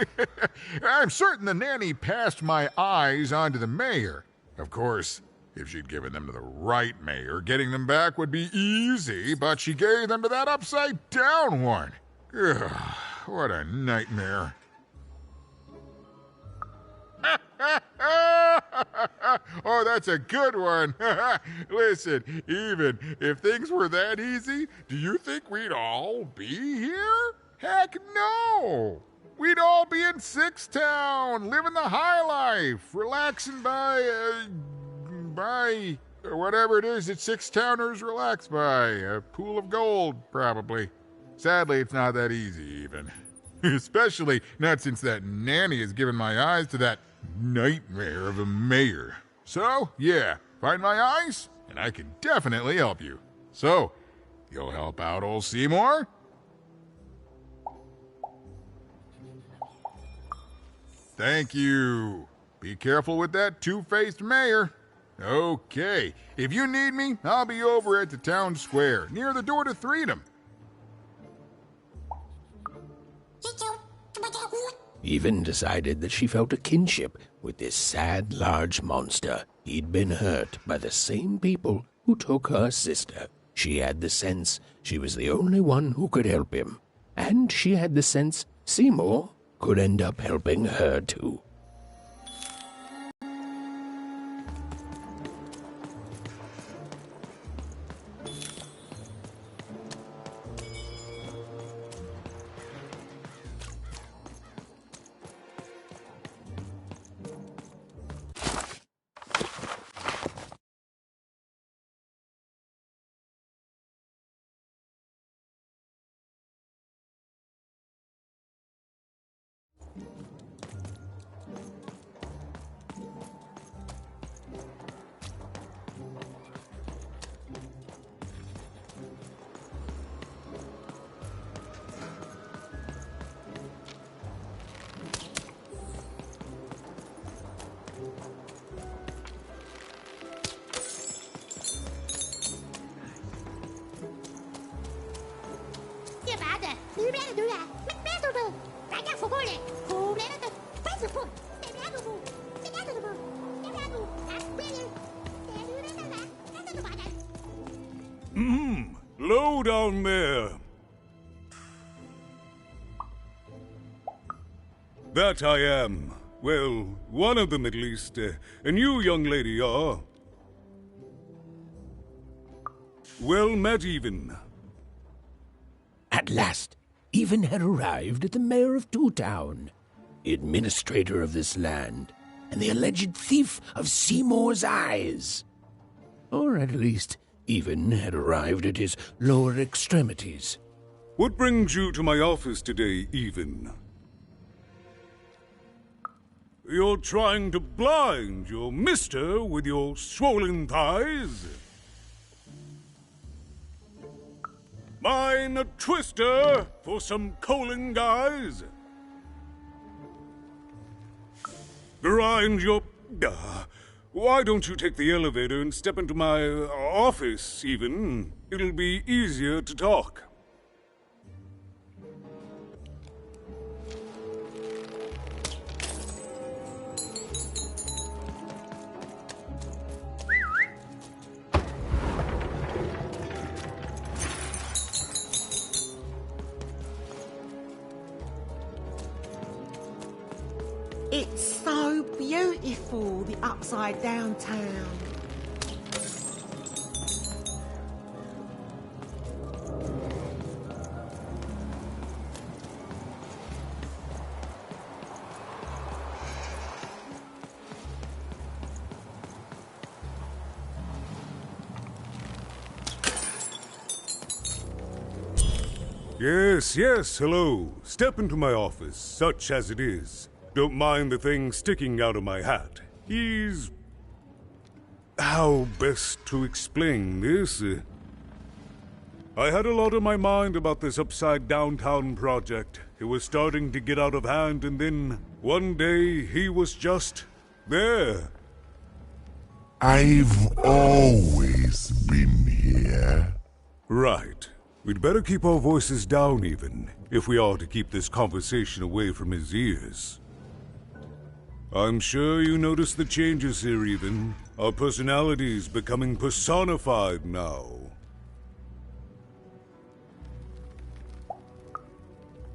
Speaker 21: I'm certain the nanny passed my eyes on to the mayor. Of course, if she'd given them to the right mayor, getting them back would be easy, but she gave them to that upside-down one. Ugh, what a nightmare. Oh, that's a good one. Listen, even if things were that easy, do you think we'd all be here? Heck no! We'd all be in Sixtown, living the high life, relaxing by whatever it is that Six-Towners relax by. A pool of gold, probably. Sadly, it's not that easy, even. Especially not since that nanny has given my eyes to that nightmare of a mayor. So, yeah, find my eyes, and I can definitely help you. So, you'll help out old Seymour? Thank you. Be careful with that two-faced mayor. Okay, if you need me, I'll be over at the town square, near the door to Freedom.
Speaker 1: Even decided that she felt a kinship with this sad, large monster. He'd been hurt by the same people who took her sister. She had the sense she was the only one who could help him. And she had the sense Seymour could end up helping her too.
Speaker 4: Low down there. That I am. Well, one of them at least. And you, young lady, are... well met, even.
Speaker 1: At last, Even had arrived at the mayor of Town, the administrator of this land, and the alleged thief of Seymour's eyes. Or at least, Even had arrived at his lower extremities.
Speaker 4: What brings you to my office today, even? You're trying to blind your mister with your swollen thighs? Mine a twister for some colon guys? Grind your... why don't you take the elevator and step into my office, even? It'll be easier to talk.
Speaker 13: It's so beautiful, the upside down town.
Speaker 4: Yes, hello. Step into my office, such as it is. Don't mind the thing sticking out of my hat. He's... how best to explain this? I had a lot on my mind about this upside downtown project. It was starting to get out of hand, and then one day he was just there.
Speaker 6: I've always been here.
Speaker 4: Right. We'd better keep our voices down, even, if we are to keep this conversation away from his ears. I'm sure you noticed the changes here, even. Our personalities becoming personified now.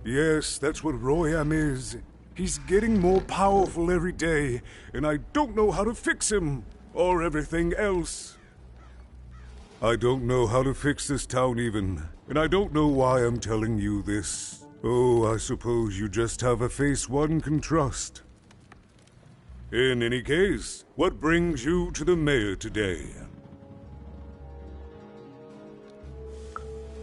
Speaker 4: Yes, that's what Royam is. He's getting more powerful every day, and I don't know how to fix him, or everything else. I don't know how to fix this town, even, and I don't know why I'm telling you this. Oh, I suppose you just have a face one can trust. In any case, what brings you to the mayor today?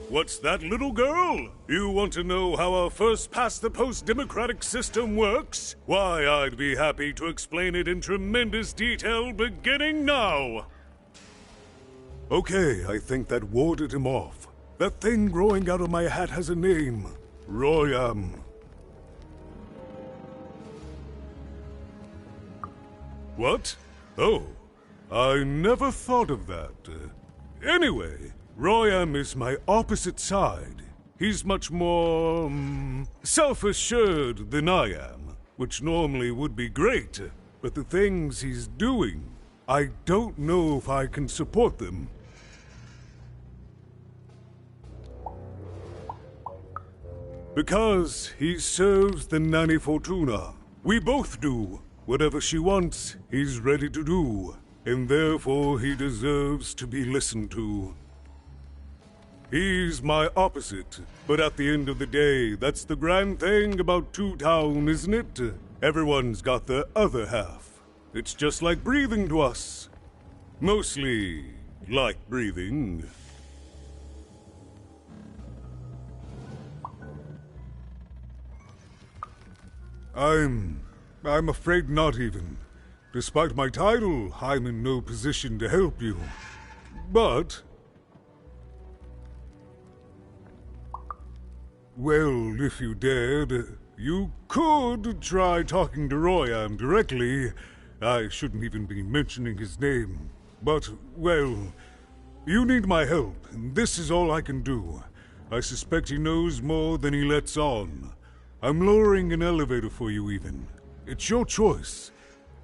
Speaker 4: What's that, little girl? You want to know how our first-past-the-post democratic system works? Why, I'd be happy to explain it in tremendous detail beginning now. Okay, I think that warded him off. That thing growing out of my hat has a name. Royam. What? Oh, I never thought of that. Anyway, Royam is my opposite side. He's much more, self-assured than I am, which normally would be great, but the things he's doing, I don't know if I can support them. Because he serves the Nanny Fortuna. We both do. Whatever she wants, he's ready to do, and therefore he deserves to be listened to. He's my opposite, but at the end of the day, that's the grand thing about Two Town, isn't it? Everyone's got their other half. It's just like breathing to us. Mostly like breathing. I'm afraid not even. Despite my title, I'm in no position to help you. But... well, if you dared, you could try talking to Royam directly. I shouldn't even be mentioning his name. But, well, you need my help, and this is all I can do. I suspect he knows more than he lets on. I'm lowering an elevator for you, even. It's your choice.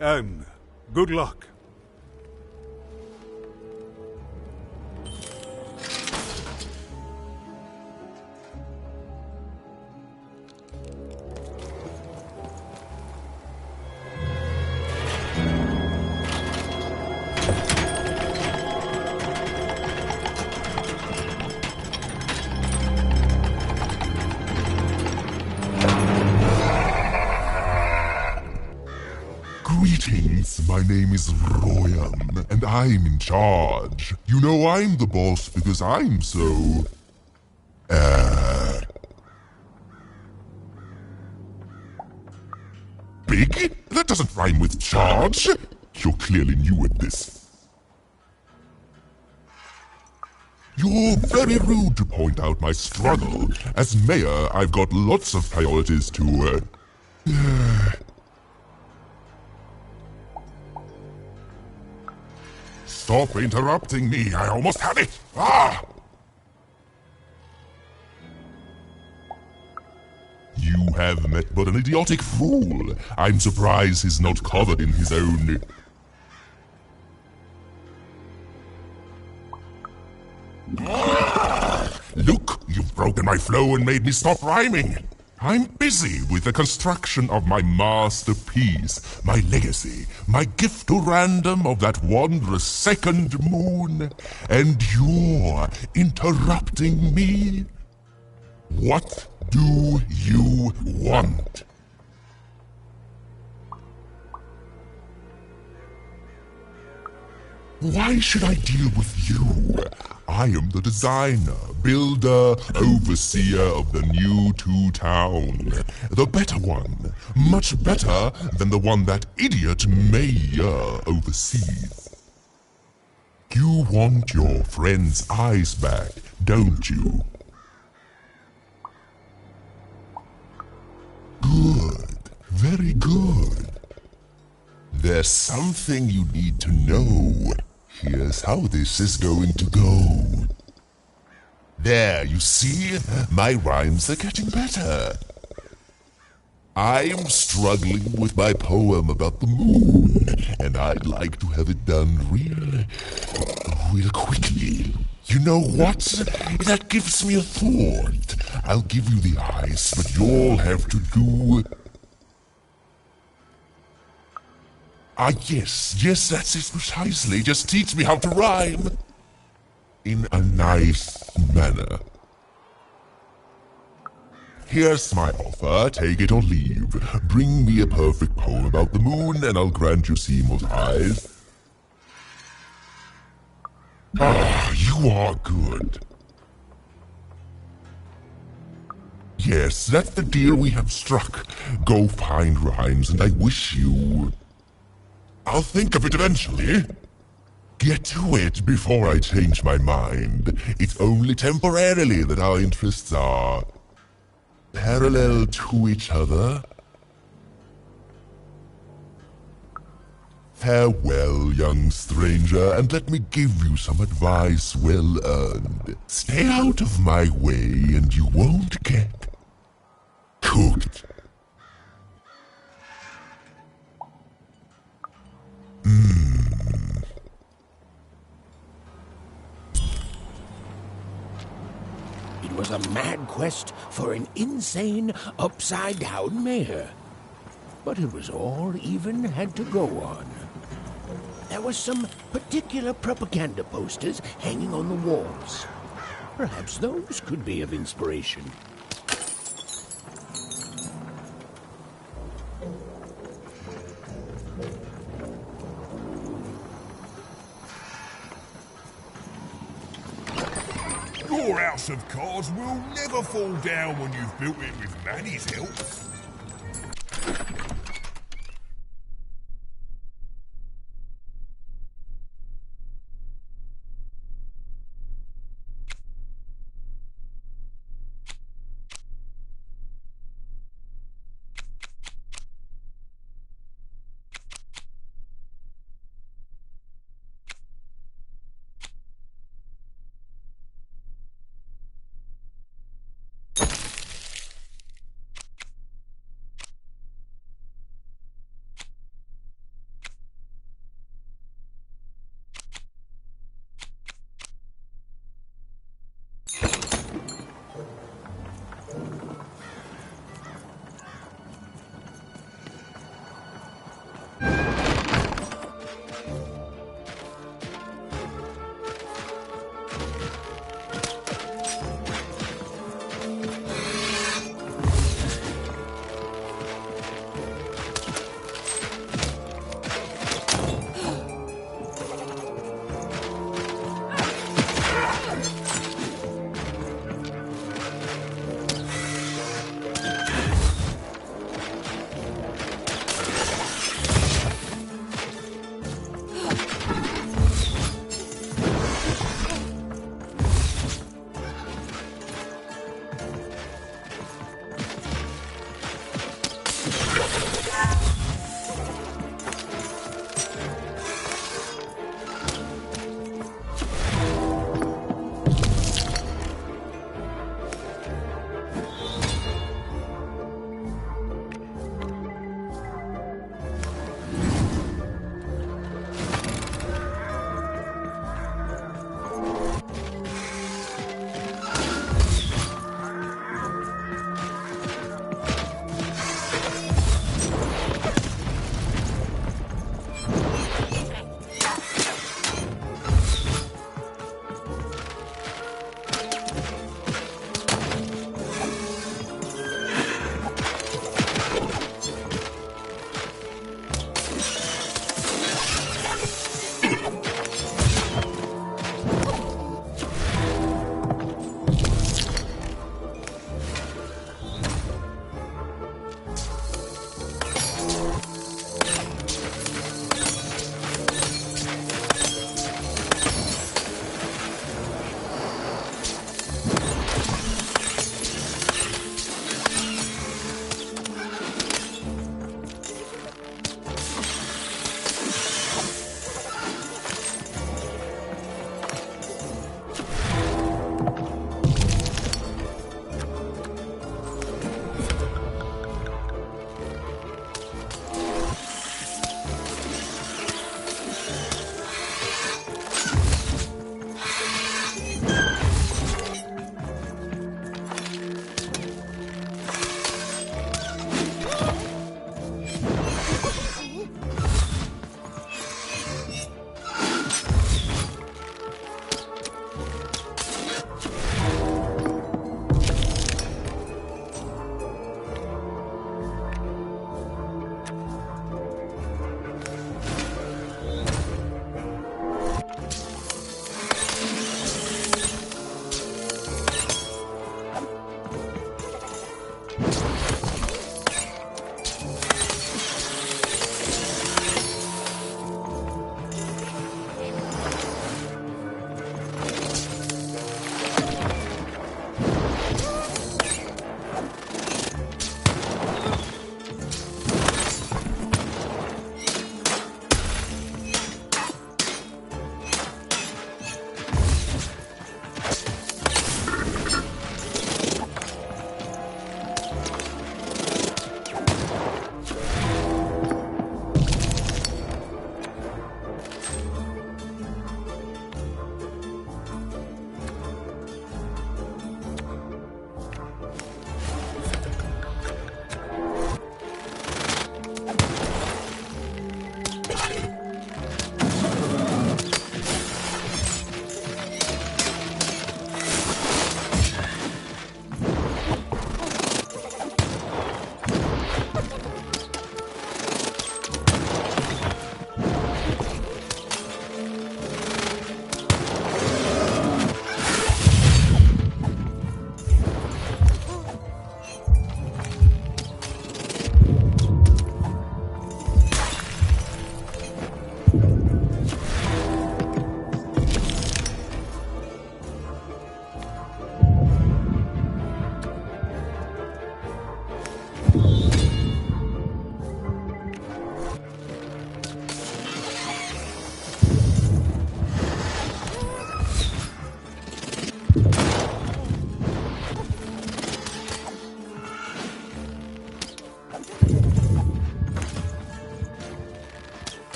Speaker 4: And good luck.
Speaker 6: Greetings, my name is Royam, and I'm in charge. You know I'm the boss because I'm so... big? That doesn't rhyme with charge. You're clearly new at this. You're very rude to point out my struggle. As mayor, I've got lots of priorities to, Stop interrupting me. I almost had it. Ah! You have met but an idiotic fool. I'm surprised he's not covered in his own... Look, you've broken my flow and made me stop rhyming. I'm busy with the construction of my masterpiece, my legacy, my gift to random of that wondrous second moon, and you're interrupting me? What do you want? Why should I deal with you? I am the designer, builder, overseer of the new town. The better one. Much better than the one that idiot mayor oversees. You want your friend's eyes back, don't you? Good. Very good. There's something you need to know. Here's how this is going to go. There, you see? My rhymes are getting better. I'm struggling with my poem about the moon, and I'd like to have it done real quickly. You know what? That gives me a thought. I'll give you the ice, but you'll have to do... Yes, that's it precisely. Just teach me how to rhyme. In a nice manner. Here's my offer, take it or leave. Bring me a perfect poem about the moon, and I'll grant you Seymour's eyes. Ah, you are good. Yes, that's the deal we have struck. Go find rhymes, and I wish you... I'll think of it eventually. Get to it before I change my mind. It's only temporarily that our interests are parallel to each other. Farewell, young stranger, and let me give you some advice well earned. Stay out of my way and you won't get cooked.
Speaker 1: It was a mad quest for an insane, upside-down mayor. But it was all even had to go on. There were some particular propaganda posters hanging on the walls. Perhaps those could be of inspiration.
Speaker 6: Your house of cards will never fall down when you've built it with Manny's help.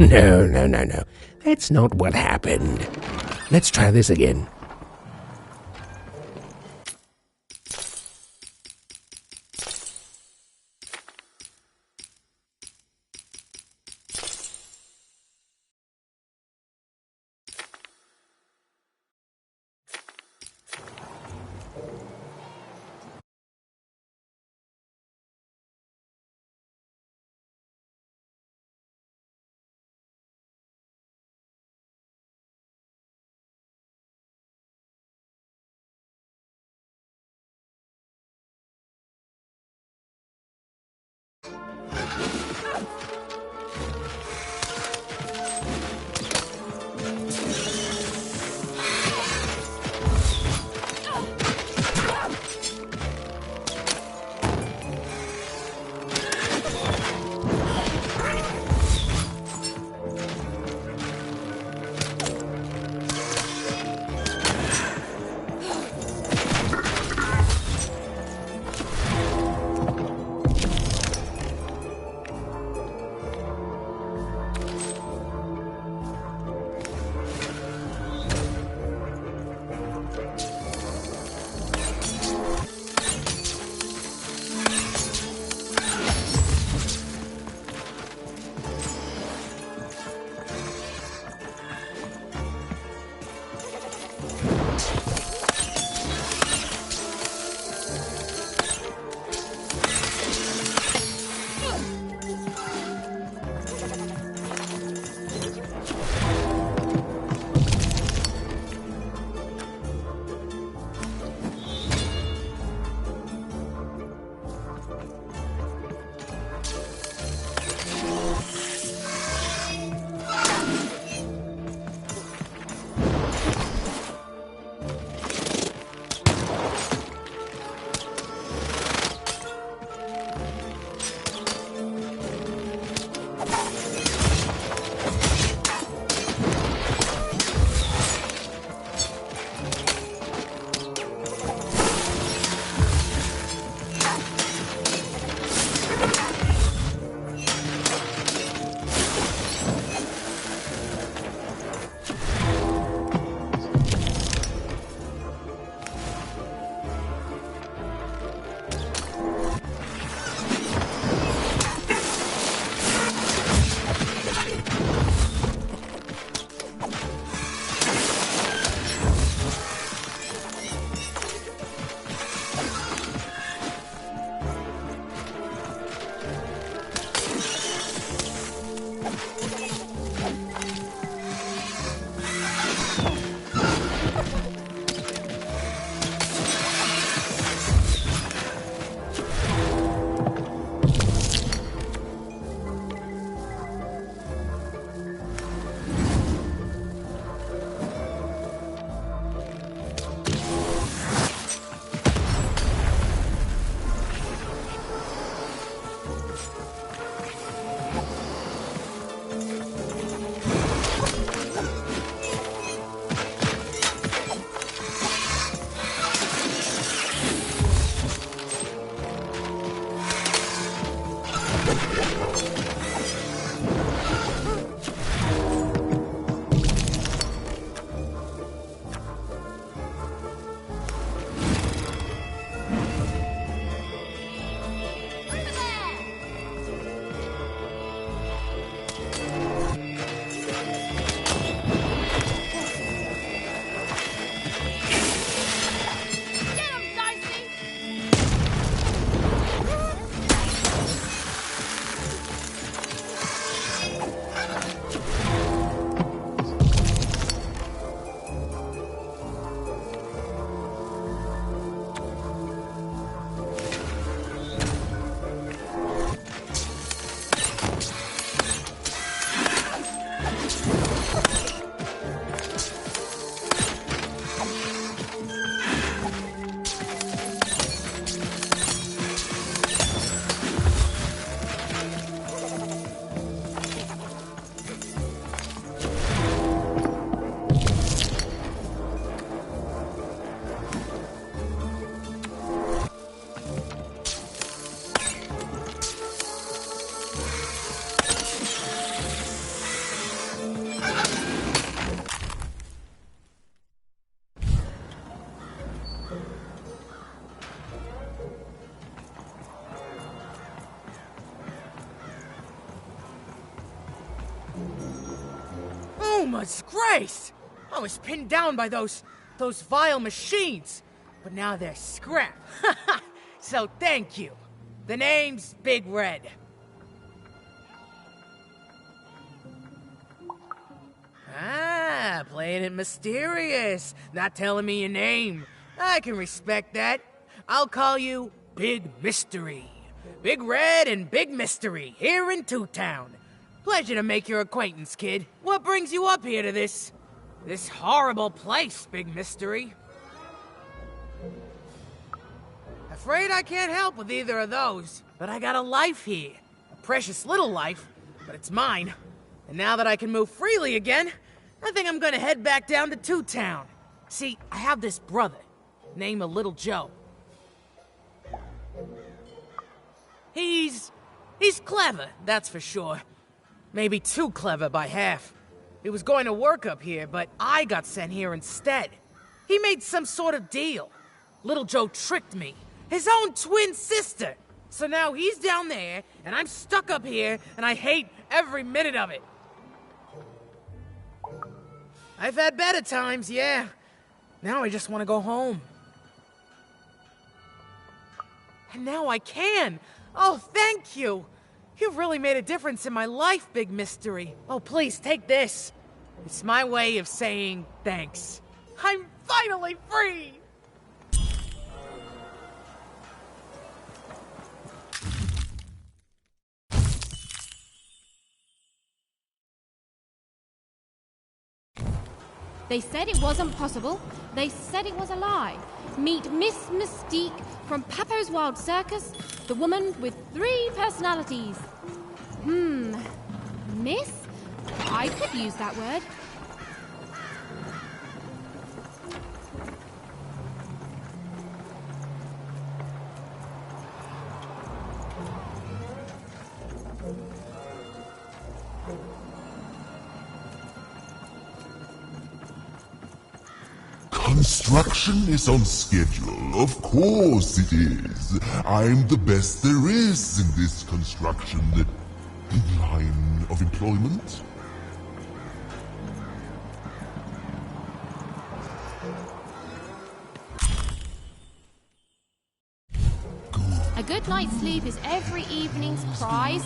Speaker 1: No. That's not what happened. Let's try this again.
Speaker 8: Oh, my grace! I was pinned down by those vile machines, but now they're scrap. So thank you. The name's Big Red. Ah, playing it mysterious, not telling me your name. I can respect that. I'll call you Big Mystery. Big Red and Big Mystery, here in Two Town. Pleasure to make your acquaintance, kid. What brings you up here to this horrible place, Big Mystery? Afraid I can't help with either of those, but I got a life here. A precious little life, but it's mine. And now that I can move freely again, I think I'm gonna head back down to Two Town. See, I have this brother, named Little Joe. He's clever, that's for sure. Maybe too clever by half. He was going to work up here, but I got sent here instead. He made some sort of deal. Little Joe tricked me. His own twin sister. So now he's down there, and I'm stuck up here, and I hate every minute of it. I've had better times, yeah. Now I just want to go home. And now I can. Oh, thank you. You've really made a difference in my life, Big Mystery. Oh, please, take this. It's my way of saying thanks. I'm finally free!
Speaker 2: They said it wasn't possible. They said it was a lie. Meet Miss Mystique from Papo's Wild Circus, the woman with 3 personalities. Miss? I could use that word.
Speaker 6: Construction is on schedule. Of course it is. I'm the best there is in this construction line of employment.
Speaker 2: A good night's sleep is every evening's prize.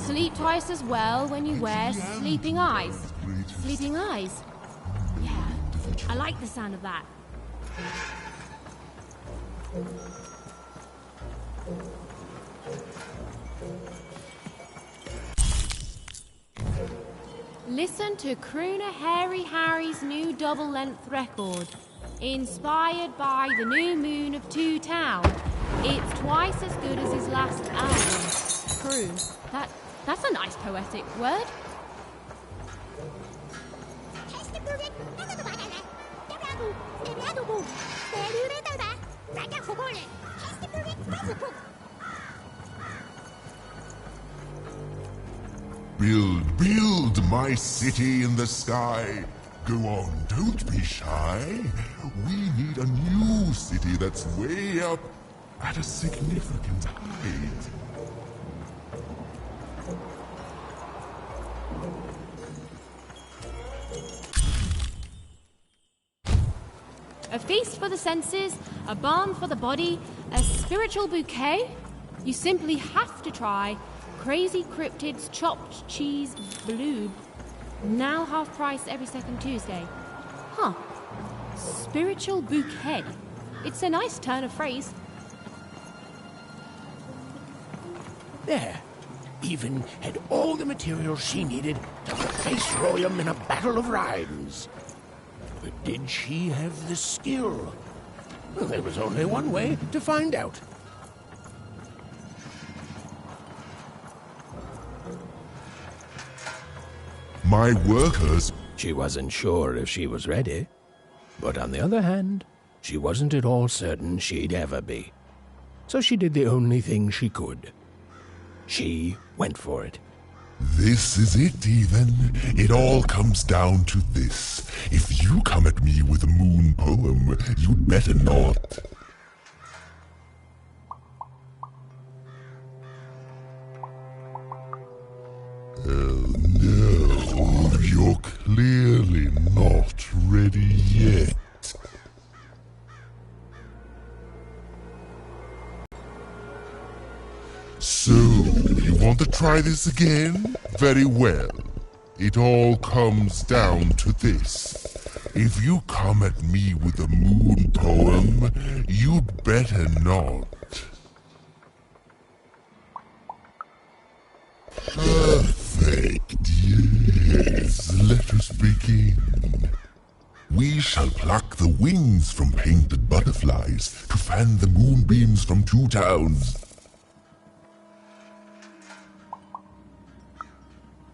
Speaker 2: Sleep twice as well when you wear sleeping eyes. Sleeping eyes? Yeah, I like the sound of that. Listen to crooner Hairy Harry's new double-length record. Inspired by the new moon of Two Town. It's twice as good as his last album. Croon. That's a nice poetic word.
Speaker 6: Build my city in the sky. Go on, don't be shy. We need a new city that's way up at a significant height.
Speaker 2: A feast for the senses, a balm for the body, a spiritual bouquet? You simply have to try Crazy Cryptid's chopped cheese bloob. Now half price every second Tuesday. Huh. Spiritual bouquet. It's a nice turn of phrase.
Speaker 1: There. Even had all the materials she needed to face Royam in a battle of rhymes. But did she have the skill? Well, there was only one way to find out.
Speaker 6: My workers...
Speaker 1: She wasn't sure if she was ready. But on the other hand, she wasn't at all certain she'd ever be. So she did the only thing she could. She went for it.
Speaker 6: This is it, even. It all comes down to this. If you come at me with a moon poem, you'd better not. Oh no.
Speaker 10: Oh, you're clearly not ready yet. So, you want to try this again? Very well. It all comes down to this. If you come at me with a moon poem, you'd better not. Perfect, yes. Let us begin. We shall pluck the wings from painted butterflies to fan the moonbeams from 2 towns.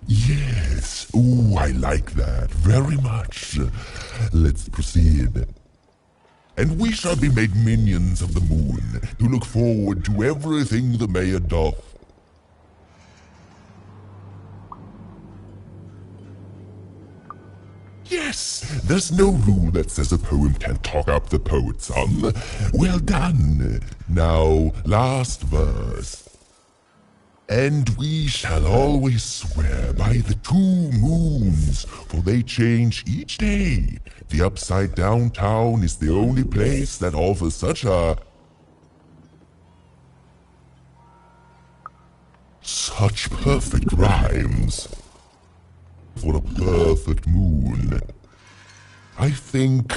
Speaker 10: Yes. Ooh, I like that very much. Let's proceed. And we shall be made minions of the moon to look forward to everything the mayor doth. Yes, there's no rule that says a poem can't talk up the poet some. Well done. Now, last verse. And we shall always swear by the 2 moons, for they change each day. The upside down town is the only place that offers such perfect rhymes. For a perfect moon. I think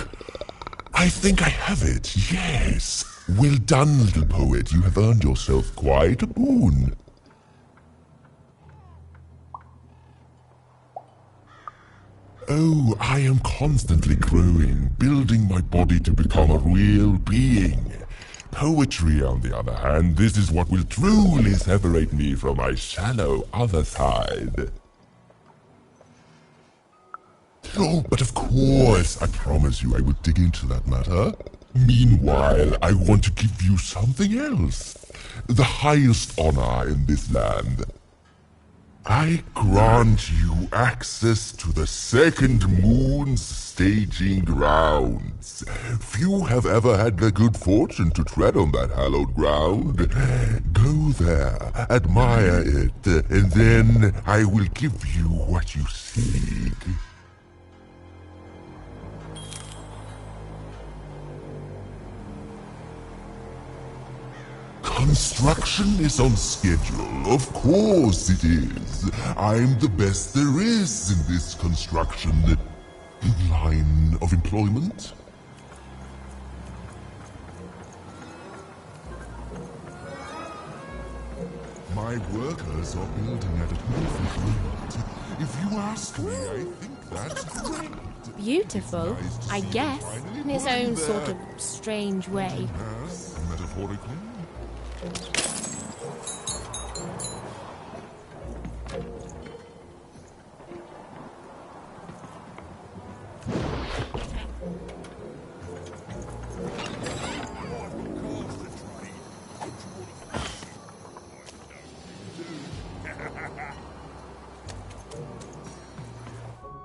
Speaker 10: I have it, yes. Well done, little poet. You have earned yourself quite a boon. Oh, I am constantly growing, building my body to become a real being. Poetry, on the other hand, this is what will truly separate me from my shallow other side. Oh, but of course, I promise you I will dig into that matter. Meanwhile, I want to give you something else. The highest honor in this land. I grant you access to the second moon's staging grounds. Few have ever had the good fortune to tread on that hallowed ground. Go there, admire it, and then I will give you what you seek. Construction is on schedule. Of course it is. I'm the best there is in this construction line of employment. My workers are building at a perfect rate. If you ask me, I think that's great.
Speaker 2: Beautiful, I guess, in its own sort of strange way.
Speaker 10: Metaphorically.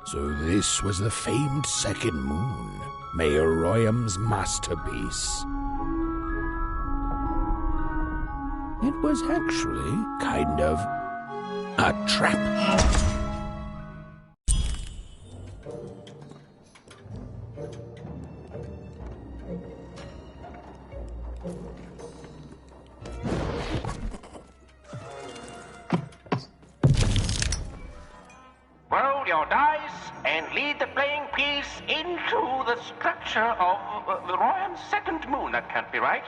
Speaker 1: So this was the famed second moon, Mayor Royham's masterpiece. It was actually kind of a trap.
Speaker 19: Roll your dice and lead the playing piece into the structure of the Royham's second moon. That can't be right.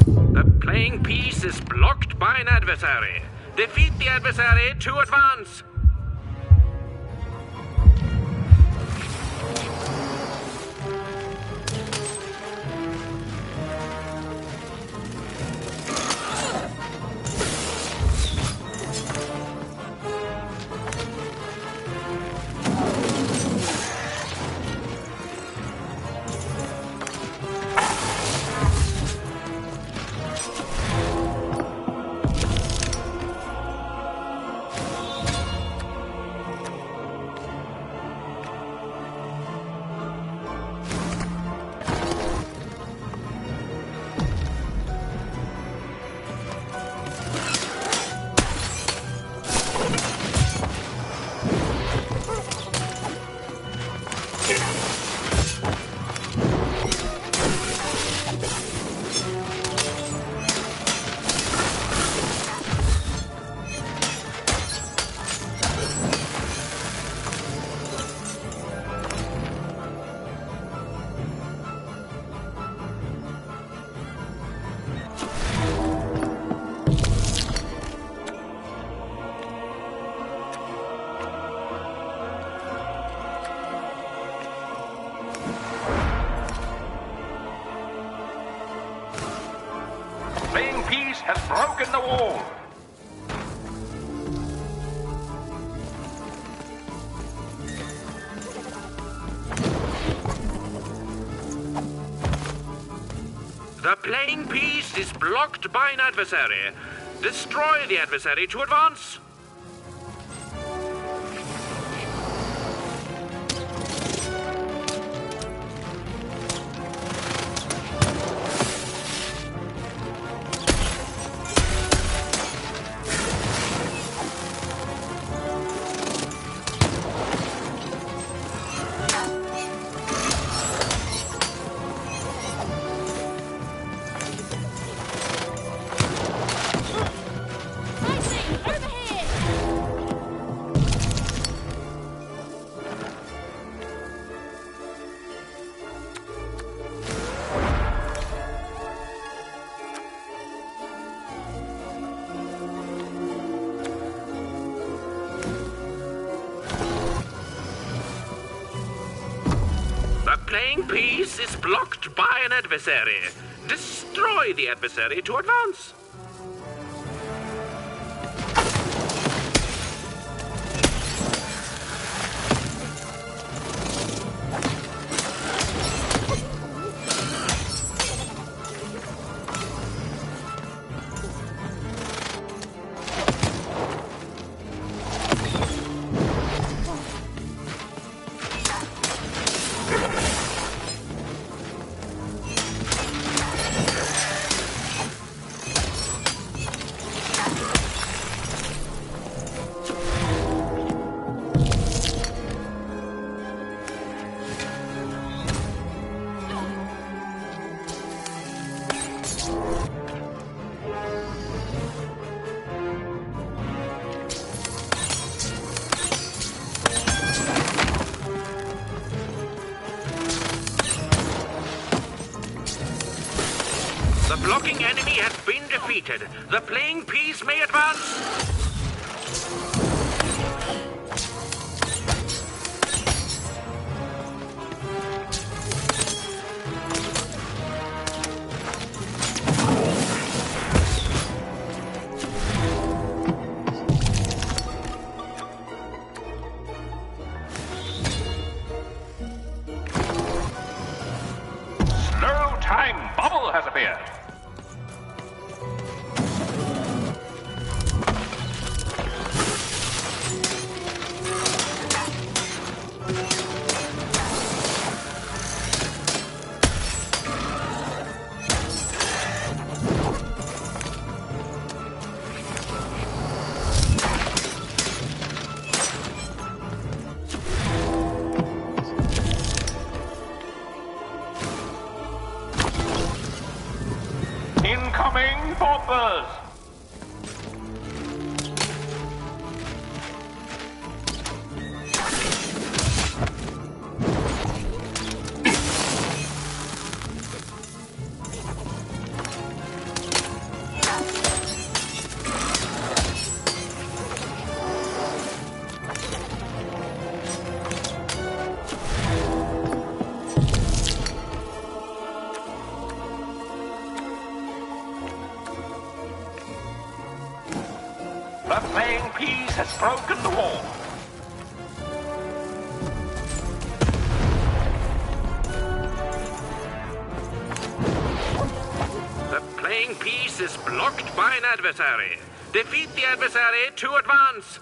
Speaker 22: The playing piece is blocked by an adversary. Defeat the adversary to advance.
Speaker 19: piece has broken the wall.
Speaker 22: The playing piece is blocked by an adversary. Destroy the adversary to advance. Playing piece is blocked by an adversary. Destroy the adversary to advance. The blocking enemy has been defeated. The playing piece may advance.
Speaker 19: Slow time bubble has appeared. Incoming bombers! The playing piece has broken the wall.
Speaker 22: The playing piece is blocked by an adversary. Defeat the adversary to advance.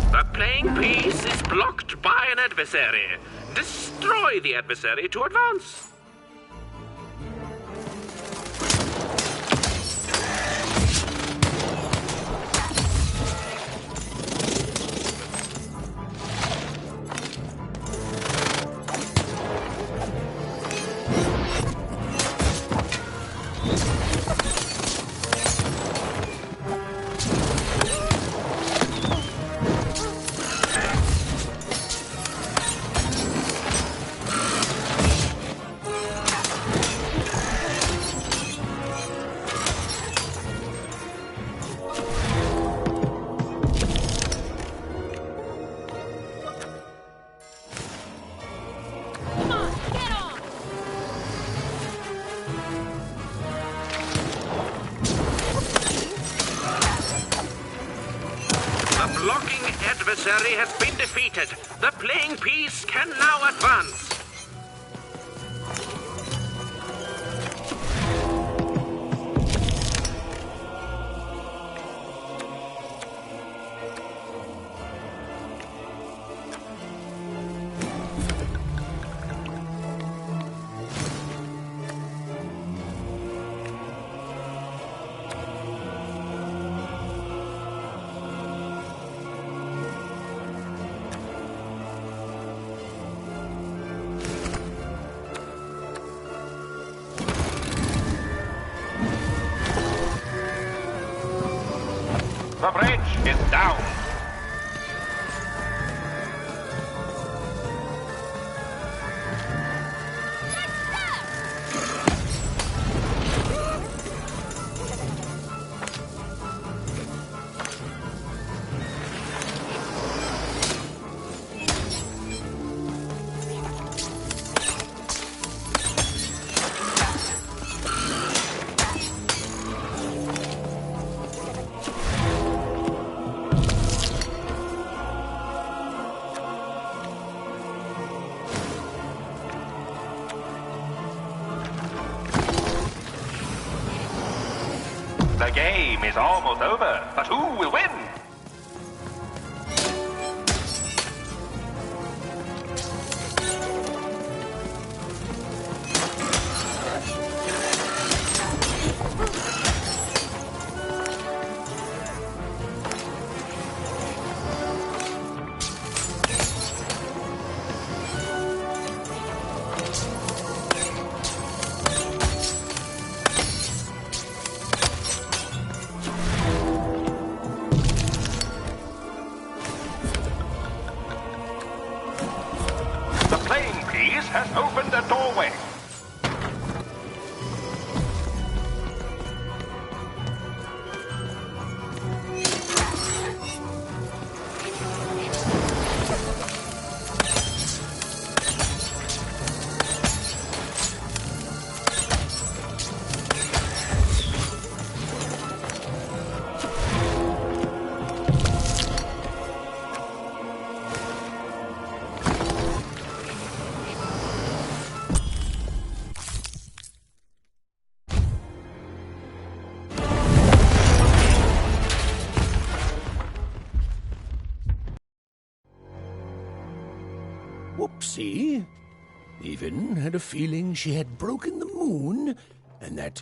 Speaker 22: The playing piece is blocked by an adversary. Destroy the adversary to advance. adversary has been defeated. The playing piece can now advance.
Speaker 19: The bridge is down. The game is almost over, but who will win? Has opened a doorway.
Speaker 1: Whoopsie. Even had a feeling she had broken the moon, and that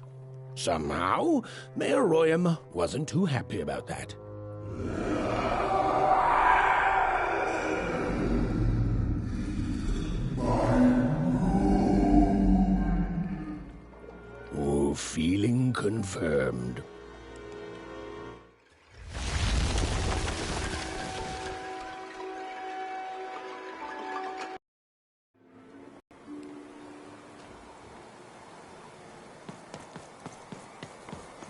Speaker 1: somehow Mayor Royam wasn't too happy about that. Oh, feeling confirmed.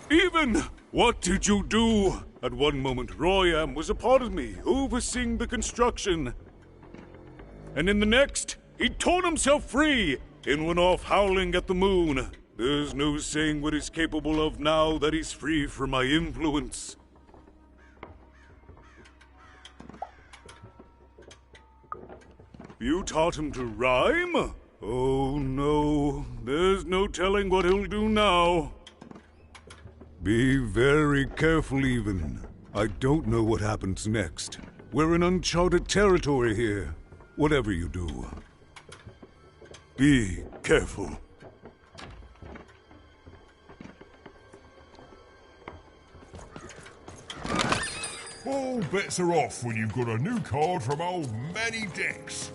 Speaker 4: Even! What did you do? At one moment, Royam was a part of me, overseeing the construction. And in the next, he torn himself free and went off howling at the moon. There's no saying what he's capable of now that he's free from my influence. You taught him to rhyme? Oh no, there's no telling what he'll do now. Be very careful, Even. I don't know what happens next. We're in uncharted territory here. Whatever you do, be careful.
Speaker 6: All bets are off when you've got a new card from old Manny Dex.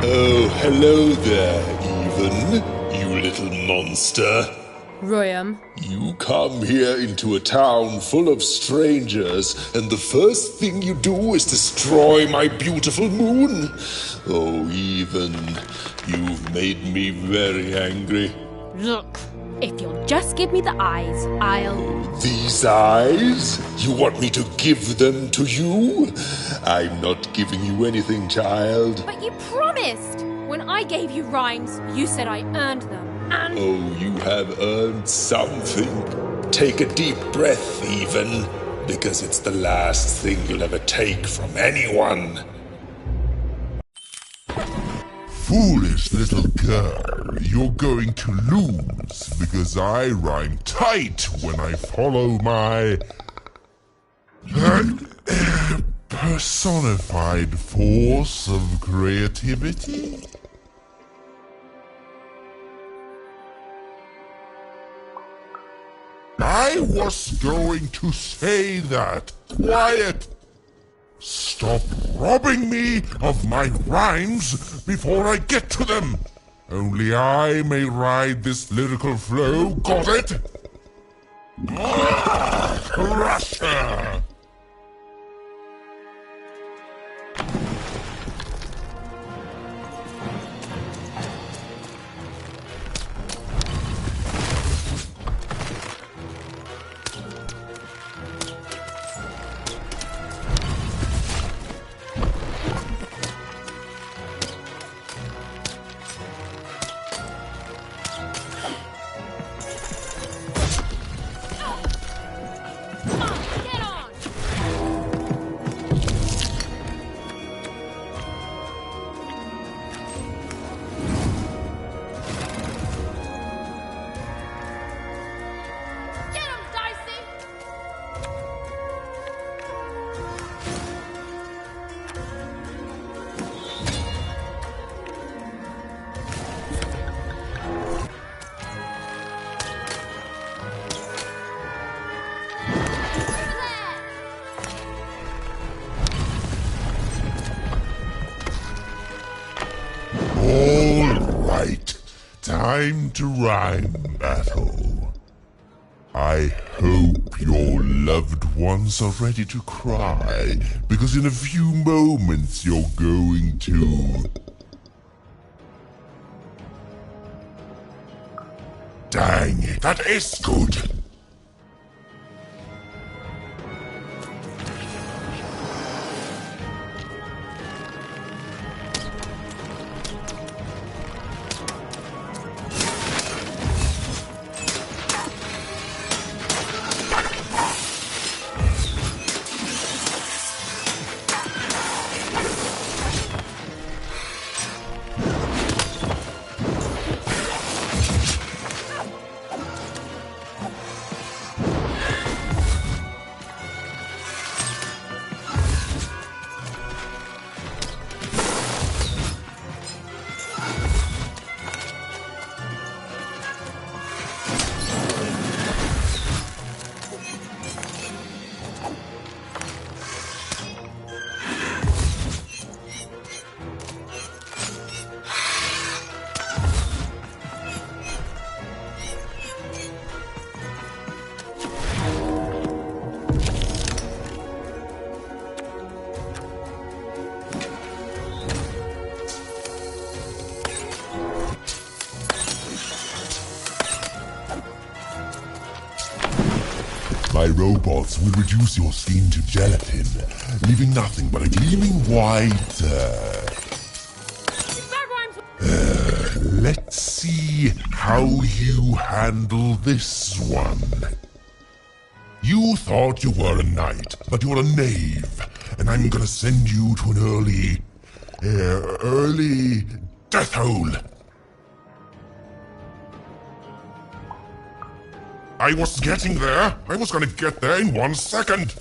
Speaker 5: Oh, hello there, Even, you little monster.
Speaker 2: Royam.
Speaker 5: You come here into a town full of strangers, and the first thing you do is destroy my beautiful moon. Oh, Even, you've made me very angry.
Speaker 2: Look, if you'll just give me the eyes, I'll...
Speaker 5: These eyes? You want me to give them to you? I'm not giving you anything, child.
Speaker 2: But you promised! When I gave you rhymes, you said I earned them, and...
Speaker 5: Oh, you have earned something. Take a deep breath, Even, because it's the last thing you'll ever take from anyone.
Speaker 10: Foolish little girl, you're going to lose, because I rhyme tight when I follow my... personified force of creativity? I was going to say that. Quiet! Stop robbing me of my rhymes before I get to them! Only I may ride this lyrical flow, got it? Crusher! Time to rhyme battle. I hope your loved ones are ready to cry, because in a few moments you're going to... Dang it, that is good! My robots will reduce your skin to gelatin, leaving nothing but a gleaming white... Let's see how you handle this one. You thought you were a knight, but you're a knave, and I'm gonna send you to an early death hole. I was getting there. I was gonna get there in 1 second.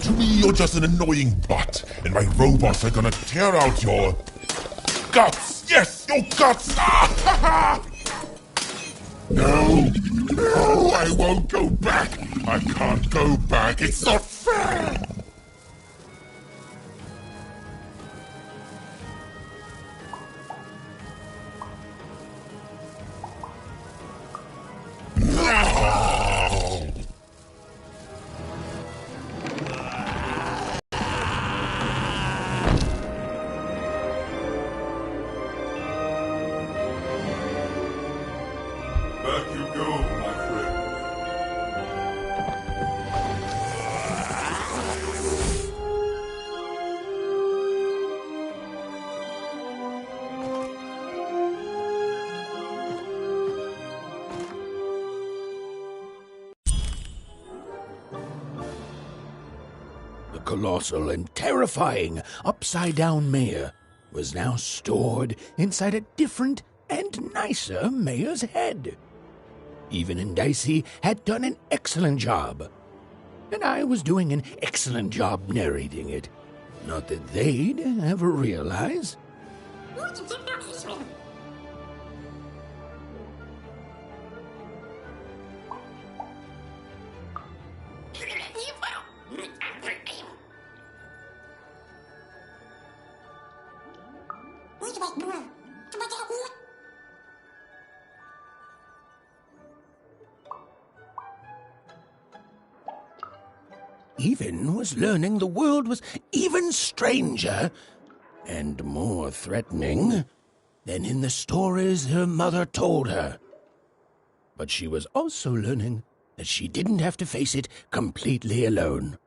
Speaker 10: To me, you're just an annoying butt, and my robots are gonna tear out your guts! Yes, your guts! Ah, ha, ha. No, no, I won't go back! I can't go back, it's not fair!
Speaker 4: Back you go, my friend.
Speaker 1: The colossal and terrifying upside-down mayor was now stored inside a different and nicer mayor's head. Even and Dicey had done an excellent job, and I was doing an excellent job narrating it. Not that they'd ever realize. Even was learning the world was even stranger and more threatening than in the stories her mother told her. But she was also learning that she didn't have to face it completely alone.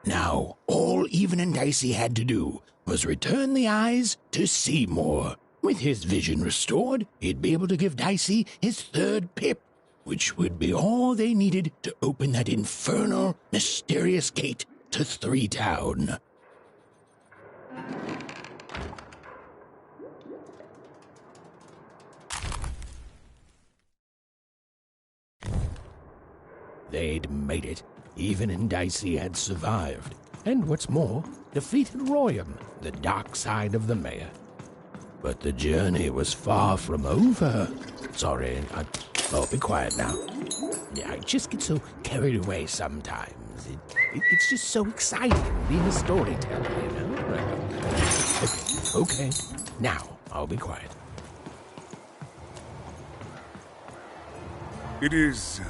Speaker 1: Now, all Even and Dicey had to do was return the eyes to Seymour. With his vision restored, he'd be able to give Dicey his third pip, which would be all they needed to open that infernal, mysterious gate to Three Town. They'd made it. Even and Dicey had survived. And what's more, defeated Royam, the dark side of the mayor. But the journey was far from over. Sorry, I'll be quiet now. I just get so carried away sometimes. It's just so exciting being a storyteller, you know? Okay. Now, I'll be quiet.
Speaker 4: It is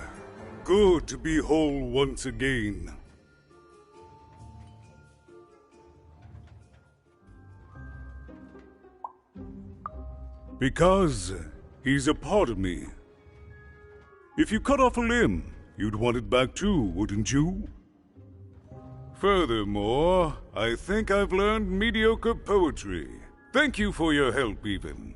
Speaker 4: good to be whole once again. Because he's a part of me. If you cut off a limb, you'd want it back too, wouldn't you? Furthermore, I think I've learned mediocre poetry. Thank you for your help, Even.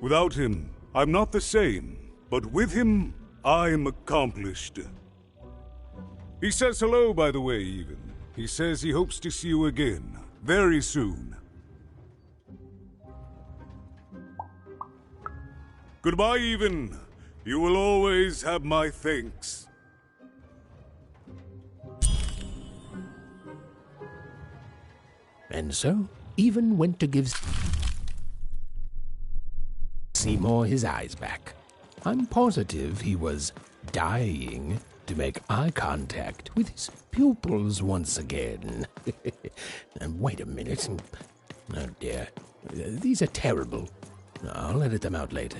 Speaker 4: Without him, I'm not the same, but with him, I'm accomplished. He says hello, by the way, Even. He says he hopes to see you again, very soon. Goodbye, Even. You will always have my thanks.
Speaker 1: And so, Even went to give Seymour his eyes back. I'm positive he was dying to make eye contact with his pupils once again. Wait a minute. Oh dear. These are terrible. I'll edit them out later.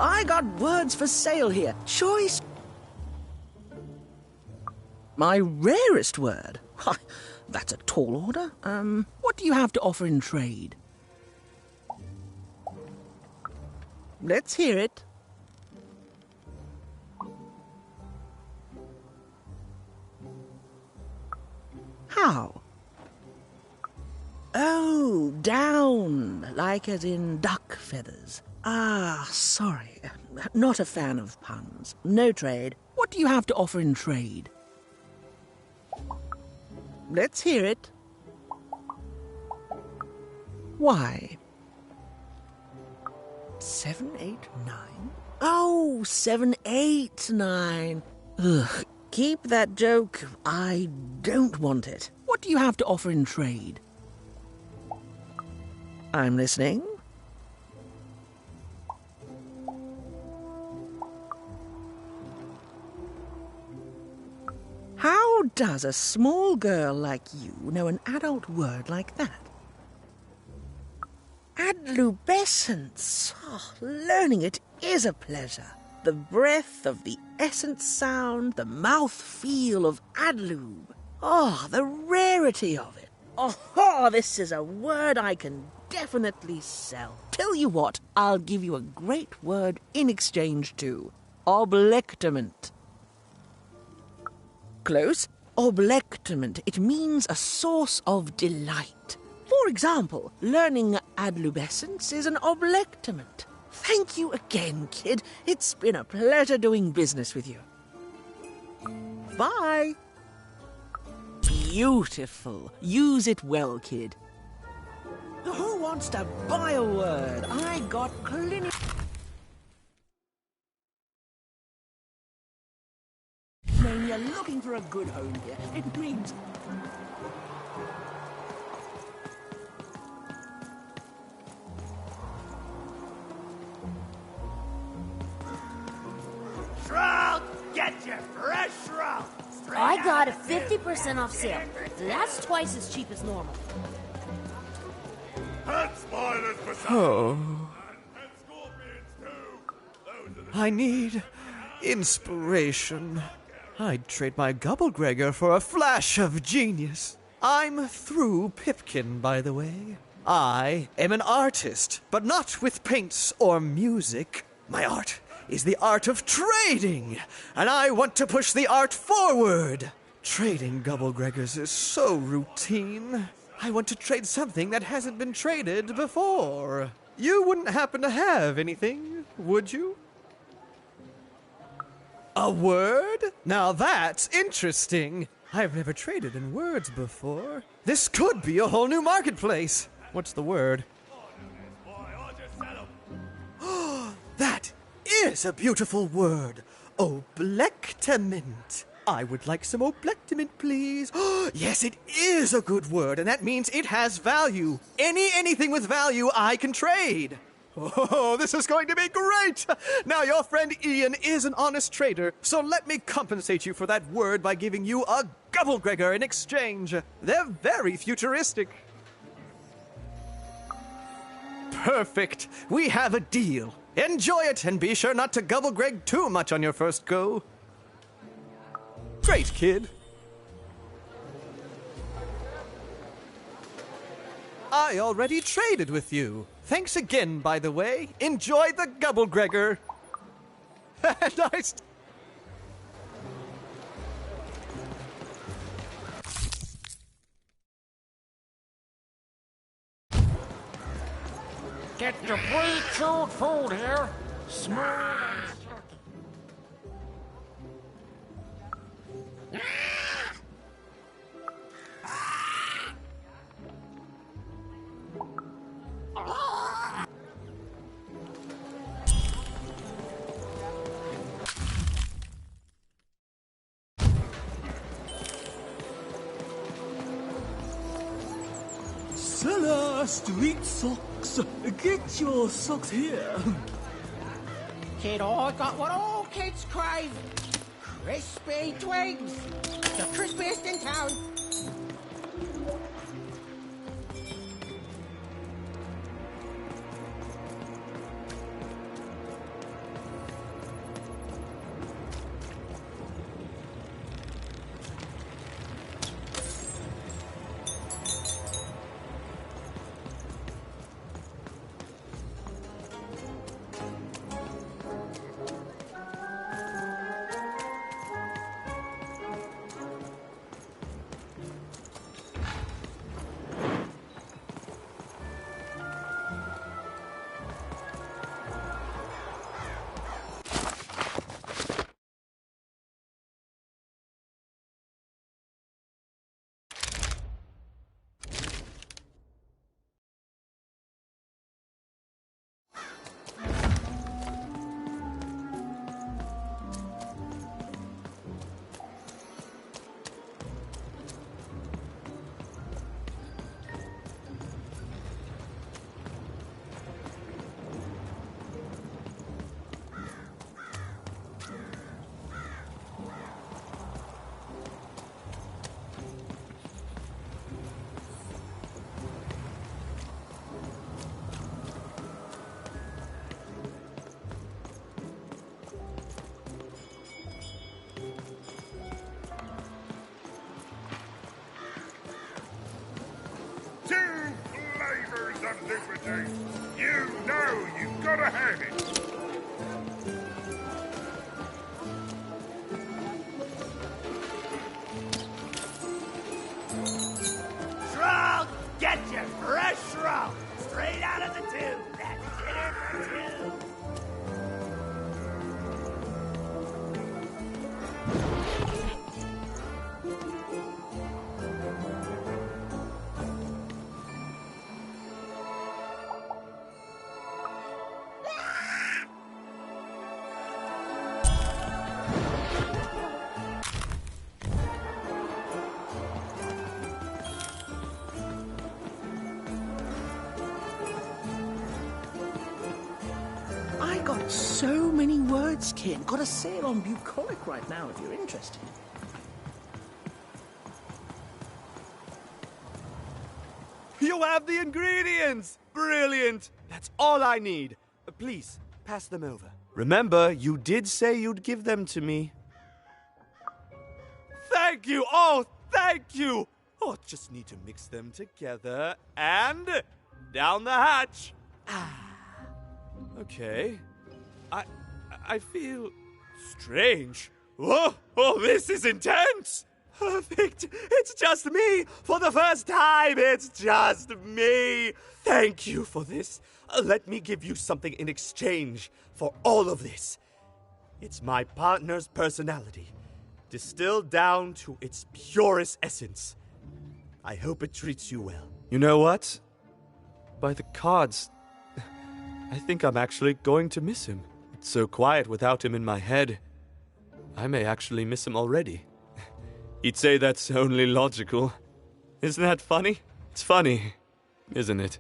Speaker 9: I got words for sale here. Choice. My rarest word. That's a tall order. What do you have to offer in trade? Let's hear it. How? Oh, down, like as in duck feathers. Ah, sorry. Not a fan of puns. No trade. What do you have to offer in trade? Let's hear it. Why? 7, 8, 9? Oh, 7, 8, 9. Ugh, keep that joke. I don't want it. What do you have to offer in trade? I'm listening. How does a small girl like you know an adult word like that? Adlubescence. Oh, learning it is a pleasure. The breath of the essence sound, the mouth feel of adlube. Oh, the rarity of it. Oh, this is a word I can definitely sell. Tell you what, I'll give you a great word in exchange too. Oblectament. Close. Oblectament. It means a source of delight. For example, learning adlubescence is an oblectament. Thank you again, kid. It's been a pleasure doing business with you. Bye. Beautiful. Use it well, kid. Who wants to buy a word? I got clinic...
Speaker 14: you're looking for a good home here. It means...
Speaker 13: Shroud! Get your fresh shroud!
Speaker 12: I got a 50% off sale. That's twice as cheap as normal.
Speaker 15: Oh. I need inspiration. I'd trade my Gubblegregor for a flash of genius. I'm through Pipkin, by the way. I am an artist, but not with paints or music. My art is the art of trading, and I want to push the art forward. Trading Gubblegregors is so routine. I want to trade something that hasn't been traded before. You wouldn't happen to have anything, would you? A word? Now that's interesting. I've never traded in words before. This could be a whole new marketplace. What's the word? That is a beautiful word. Oblectament. I would like some oblectament, please. Yes, it is a good word, and that means it has value. Anything with value I can trade. Oh, this is going to be great! Now, your friend Ian is an honest trader, so let me compensate you for that word by giving you a Gubblegregor in exchange. They're very futuristic. Perfect. We have a deal. Enjoy it, and be sure not to Gubblegreg too much on your first go. Great, kid. I already traded with you. Thanks again, by the way. Enjoy the Gubblegregor. Nice.
Speaker 20: Get your pre-chewed food here. Smooth and silky.
Speaker 14: Seller Street Socks. Get your socks here.
Speaker 13: Kid, I got what all kids crave. Crispy twigs. The crispiest in town.
Speaker 6: Liberty. You know you've got to have it.
Speaker 13: Shroud! Get your fresh shroud! Straight out of the tube! That's dinner for two!
Speaker 9: many words, kid. Got a sale on bucolic right now if you're interested.
Speaker 17: You have the ingredients! Brilliant! That's all I need. Please, pass them over. Remember, you did say you'd give them to me. Thank you! Oh, thank you! Oh, just need to mix them together and down the hatch. Okay. I feel strange. Oh, this is intense! Perfect! It's just me! For the first time, it's just me! Thank you for this. Let me give you something in exchange for all of this. It's my partner's personality, distilled down to its purest essence. I hope it treats you well. You know what? By the cards, I think I'm actually going to miss him. It's so quiet without him in my head. I may actually miss him already. He'd say that's only logical. Isn't that funny? It's funny, isn't it?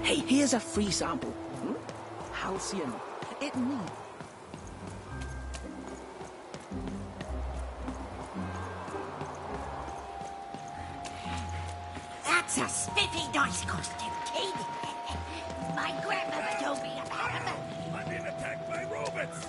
Speaker 9: Hey, here's a free sample. Halcyon. It me.
Speaker 13: That's a spiffy nice costume, kid. My grandmother told me about him.
Speaker 20: I'm being attacked by robots!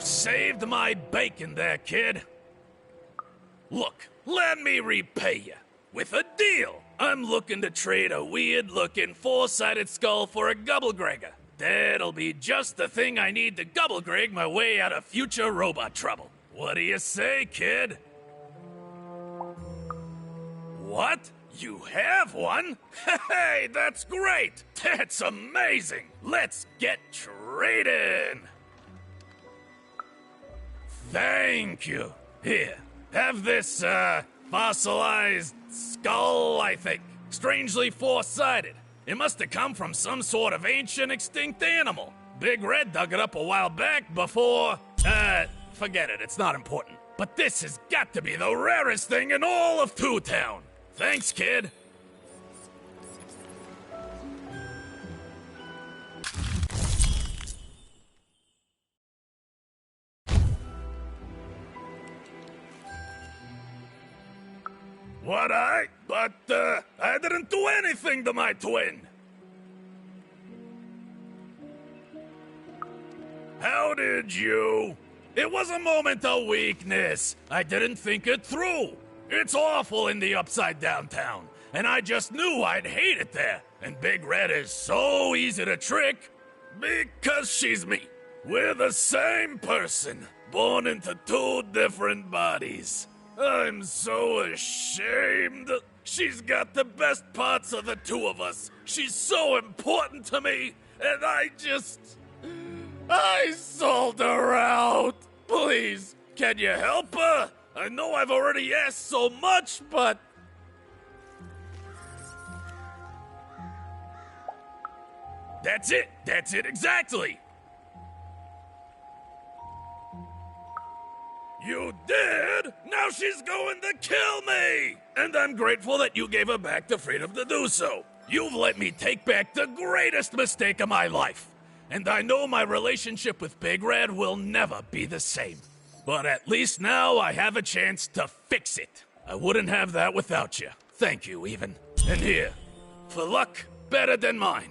Speaker 20: Saved my bacon there, kid. Look, let me repay you with a deal. I'm looking to trade a weird-looking four-sided skull for a Gubblegregger. That'll be just the thing I need to Gubblegreg my way out of future robot trouble. What do you say, kid? What? You have one? Hey, that's great! That's amazing! Let's get trading! Thank you. Here, have this, fossilized skull, I think. Strangely four-sided. It must have come from some sort of ancient extinct animal. Big Red dug it up a while back before... forget it, it's not important. But this has got to be the rarest thing in all of Two Town. Thanks, kid. What I didn't do anything to my twin. How did you? It was a moment of weakness. I didn't think it through. It's awful in the upside down town, and I just knew I'd hate it there. And Big Red is so easy to trick because she's me. We're the same person, born into two different bodies. I'm so ashamed. She's got the best parts of the two of us. She's so important to me, and I sold her out. Please, can you help her? I know I've already asked so much, but... That's it exactly. You did? Now she's going to kill me! And I'm grateful that you gave her back the freedom to do so. You've let me take back the greatest mistake of my life. And I know my relationship with Big Red will never be the same. But at least now I have a chance to fix it. I wouldn't have that without you. Thank you, even. And here, for luck better than mine.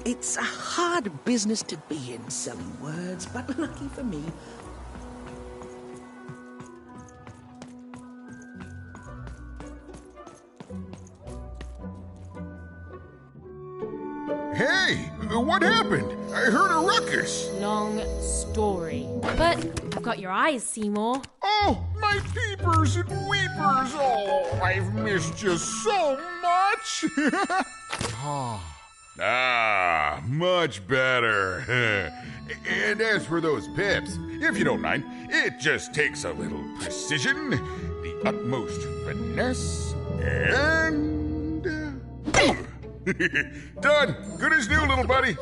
Speaker 9: It's a hard business to be in, selling words, but lucky for me.
Speaker 21: Hey, what happened? I heard a ruckus.
Speaker 2: Long story. But I've got your eyes, Seymour.
Speaker 21: Oh, my peepers and weepers. Oh, I've missed you so much. Much better. And as for those pips, if you don't mind, it just takes a little precision, the utmost finesse, and... boom! Done! Good as new, little buddy!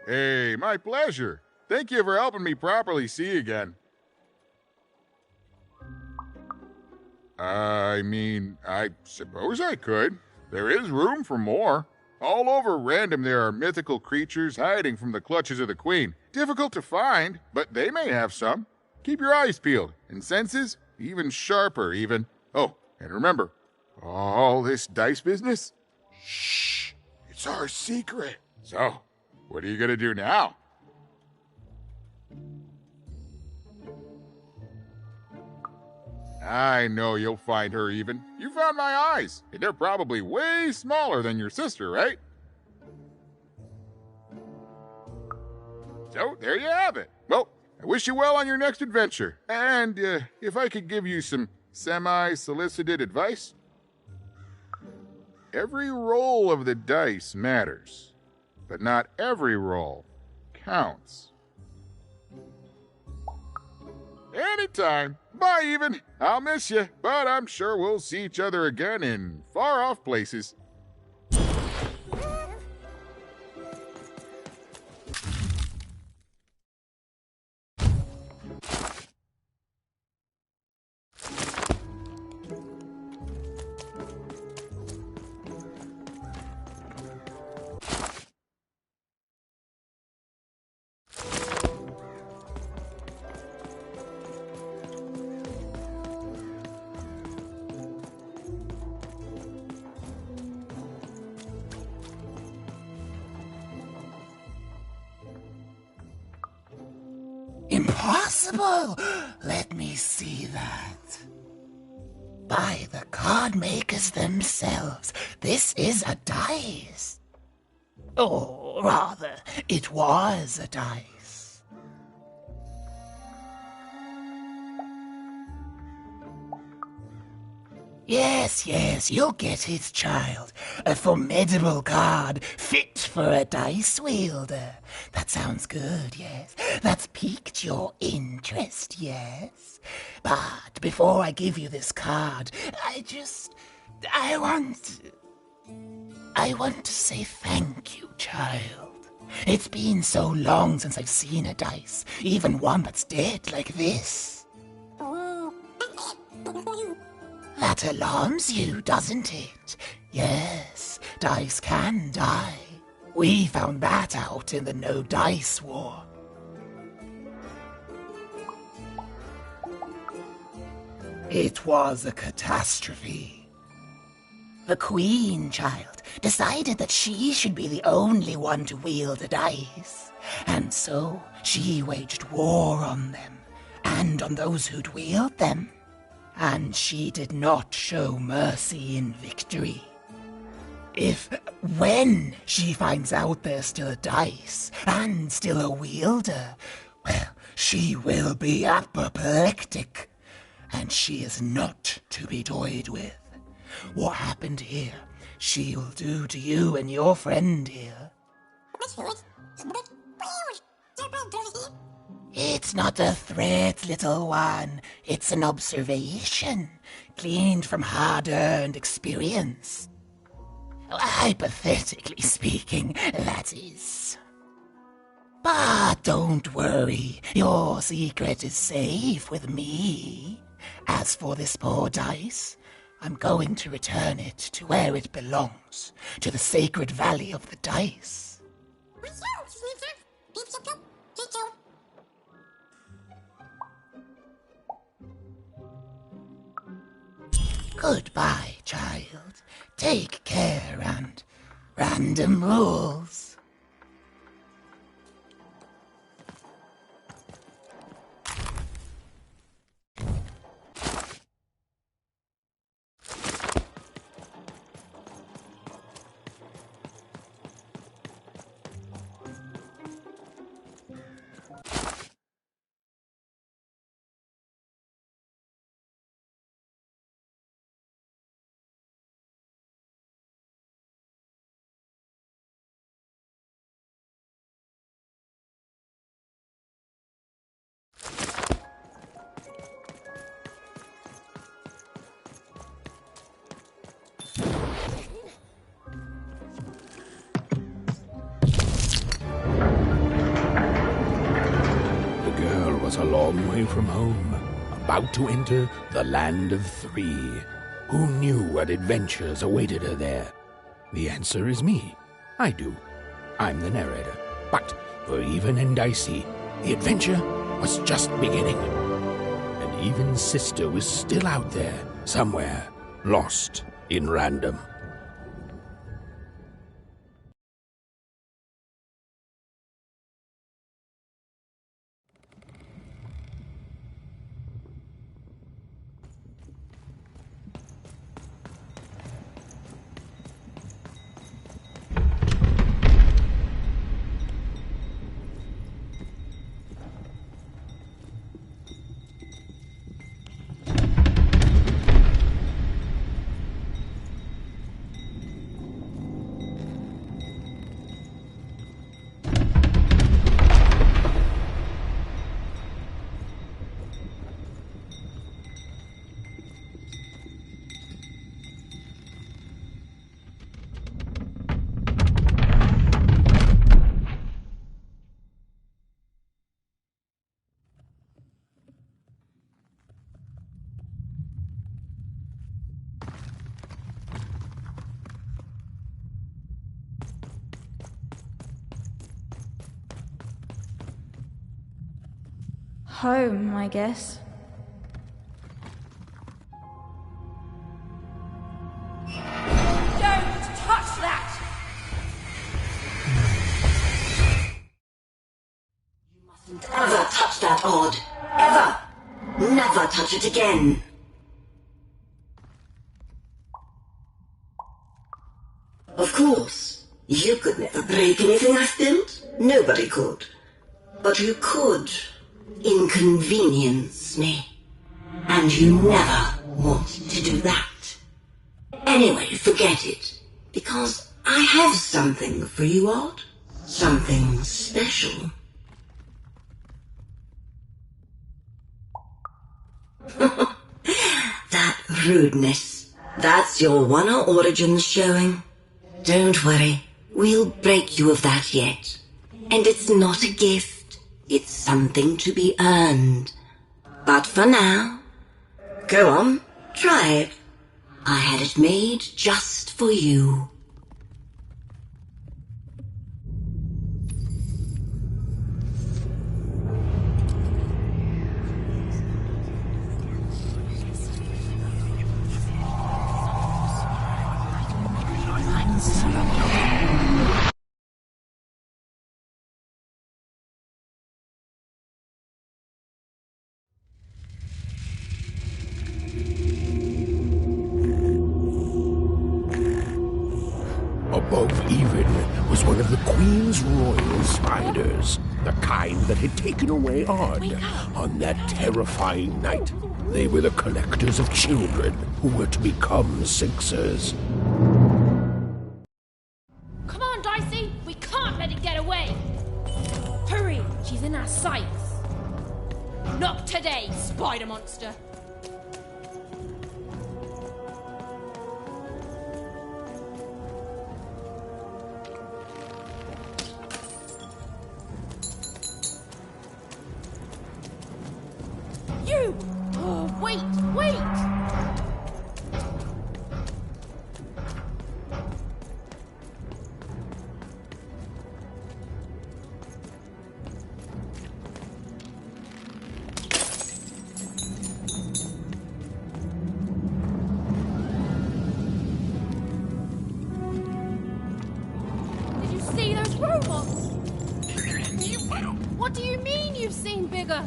Speaker 21: Hey, my pleasure. Thank you for helping me properly see again. I mean, I suppose I could. There is room for more. All over Random there are mythical creatures hiding from the clutches of the Queen. Difficult to find, but they may have some. Keep your eyes peeled, and senses even sharper, even. Oh, and remember, all this dice business? Shh, it's our secret. So, what are you gonna do now? I know you'll find her even. You found my eyes, and they're probably way smaller than your sister, right? So, there you have it. Well, I wish you well on your next adventure. And if I could give you some semi-solicited advice, every roll of the dice matters, but not every roll counts. Anytime. Bye, even. I'll miss you, but I'm sure we'll see each other again in far-off places.
Speaker 3: impossible! Let me see that. By the card makers themselves, this is a dice. Or rather, it was a dice. Yes, you'll get it, child. A formidable card, fit for a dice wielder. That sounds good, yes. That's piqued your interest, yes. But before I give you this card, I want to say thank you, child. It's been so long since I've seen a dice, even one that's dead like this. That alarms you, doesn't it? Yes, dice can die. We found that out in the No Dice War. It was a catastrophe. The Queen, child, decided that she should be the only one to wield a dice, and so she waged war on them, and on those who'd wield them. And she did not show mercy in victory. When she finds out there's still a dice, and still a wielder, well, she will be apoplectic, and she is not to be toyed with. What happened here, she'll do to you and your friend here. It's not a threat, little one. It's an observation, gleaned from hard-earned experience. Hypothetically speaking, that is. But don't worry, your secret is safe with me. As for this poor dice, I'm going to return it to where it belongs, to the sacred valley of the dice. Goodbye, child. Take care and random rules.
Speaker 1: A long way from home, about to enter the land of 3. Who knew what adventures awaited her there? The answer is me. I do. I'm the narrator. But for Even and Dicey, the adventure was just beginning. And Even's sister was still out there, somewhere, lost in random.
Speaker 11: Home, I guess.
Speaker 12: Don't touch that!
Speaker 16: You mustn't ever touch that!
Speaker 7: that odd. Ever. Never touch it again. Of course, you could never break anything I've built. Nobody could. But you could inconvenience me. And you never want to do that. Anyway, forget it. Because I have something for you, Odd. Something special. That rudeness. That's your One-Hour Origins showing. Don't worry. We'll break you of that yet. And it's not a gift. It's something to be earned. But for now, go on, try it. I had it made just for you.
Speaker 1: Above even was one of the Queen's royal spiders, the kind that had taken away Odd on that terrifying night. They were the collectors of children who were to become Sixers.
Speaker 2: Come on, Dicey! We can't let it get away! Hurry! She's in our sights! Not today, spider monster! You! Oh, wait! Wait! Did you see those robots? What do you mean you've seen bigger?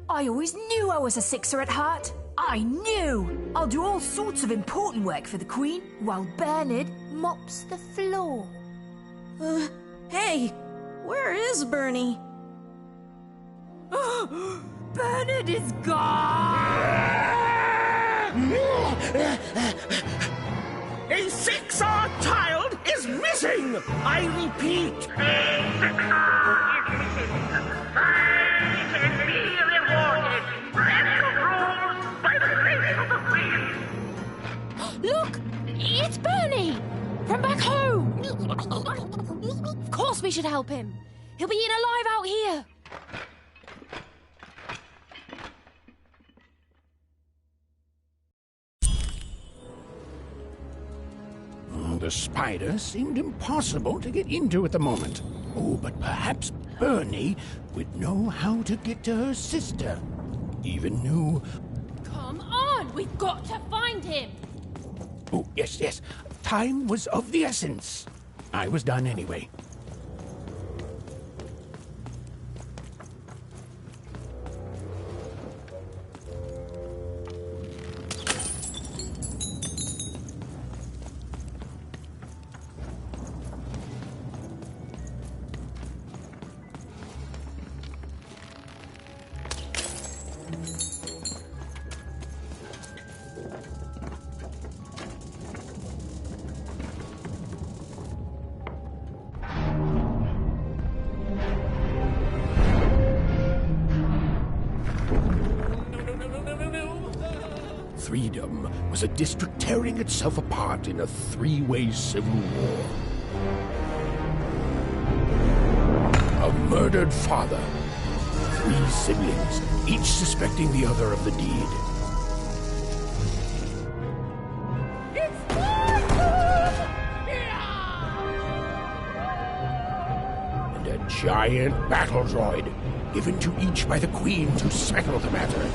Speaker 16: I always knew I was a Sixer at heart. I knew! I'll do all sorts of important work for the Queen, while Bernard mops the floor.
Speaker 11: Hey, where is Bernie?
Speaker 16: Bernard is gone!
Speaker 14: A Sixer child is missing! I repeat, a Sixer is missing. Find and be rewarded. Special rules by the grace of the Queen.
Speaker 2: Look! It's Bernie! From back home! Of course we should help him. He'll be eaten alive out here.
Speaker 1: The spider seemed impossible to get into at the moment. Oh, but perhaps Bernie would know how to get to her sister. Even knew...
Speaker 2: Come on! We've got to find him!
Speaker 1: Oh, yes, yes. Time was of the essence. I was done anyway. freedom was a district tearing itself apart in a three-way civil war. A murdered father, 3 siblings, each suspecting the other of the deed. And a giant battle droid, given to each by the Queen to settle the matter.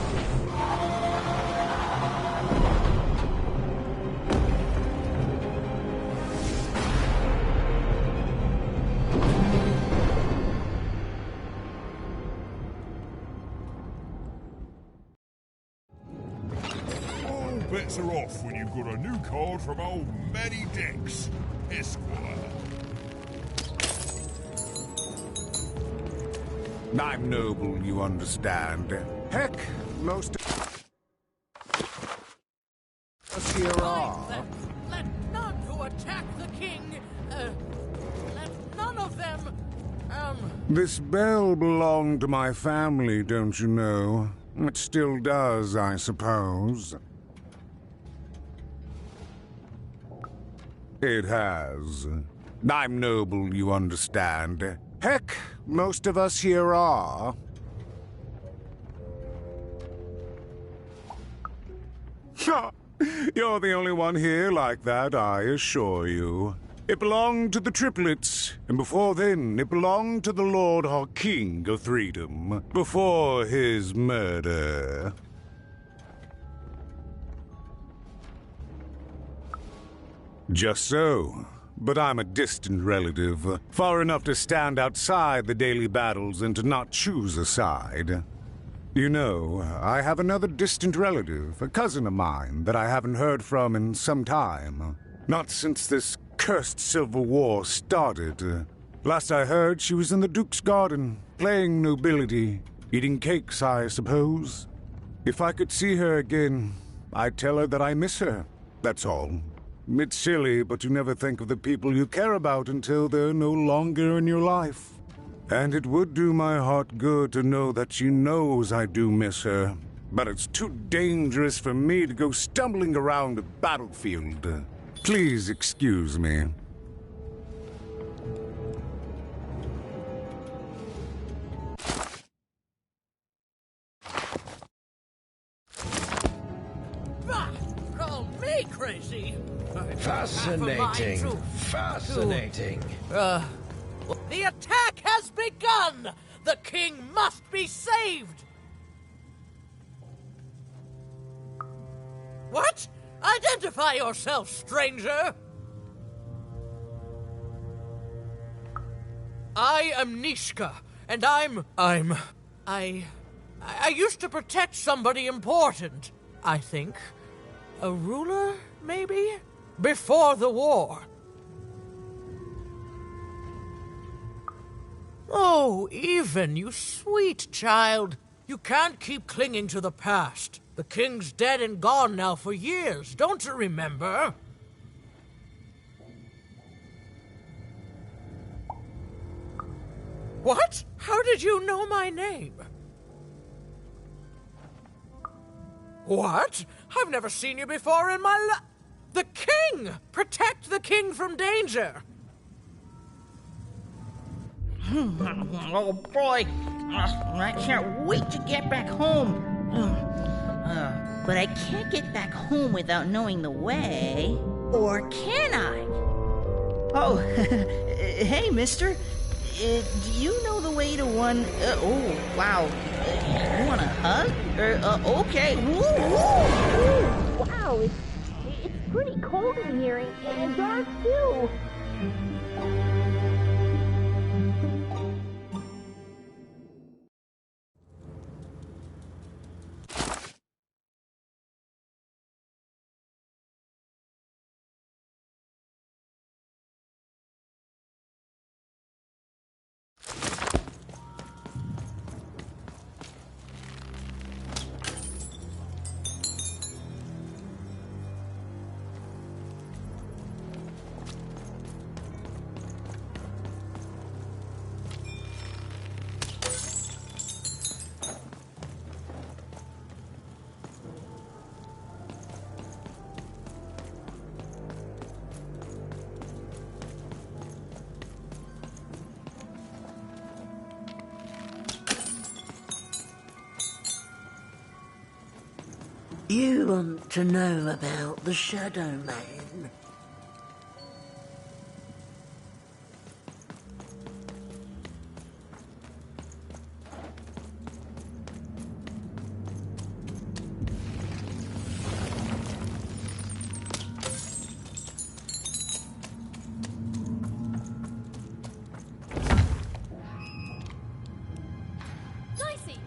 Speaker 6: Bets are off when you've got a new card from old Matty Dex, Esquire.
Speaker 4: I'm noble, you understand. Heck, most of us here are.
Speaker 13: Let none who attack the king, let none of them,
Speaker 4: This bell belonged to my family, don't you know? It still does, I suppose. It has. I'm noble, you understand. Heck, most of us here are. You're the only one here like that, I assure you. It belonged to the triplets, and before then, it belonged to the Lord our King of Freedom, before his murder. Just so. But I'm a distant relative, far enough to stand outside the daily battles and to not choose a side. You know, I have another distant relative, a cousin of mine, that I haven't heard from in some time. Not since this cursed Civil War started. Last I heard, she was in the Duke's garden, playing nobility, eating cakes, I suppose. If I could see her again, I'd tell her that I miss her, that's all. It's silly, but you never think of the people you care about until they're no longer in your life. And it would do my heart good to know that she knows I do miss her. But it's too dangerous for me to go stumbling around a battlefield. Please excuse me.
Speaker 13: call me crazy.
Speaker 1: Fascinating. Fascinating.
Speaker 13: The attack has begun! The king must be saved! What? Identify yourself, stranger! I am Nishka, and I used to protect somebody important, I think. A ruler, maybe? Before the war. Oh, Even, you sweet child. You can't keep clinging to the past. The king's dead and gone now for years, don't you remember? What? How did you know my name? What? I've never seen you before in my life. The king! Protect the king from danger!
Speaker 8: Oh boy, I can't wait to get back home. But I can't get back home without knowing the way. Or can I? Oh, hey, mister. Do you know the way to one... oh, wow. You want a hug? Okay.
Speaker 12: Ooh, wow, it's pretty cold in here, and dark, too.
Speaker 9: You want to know about the Shadow Man?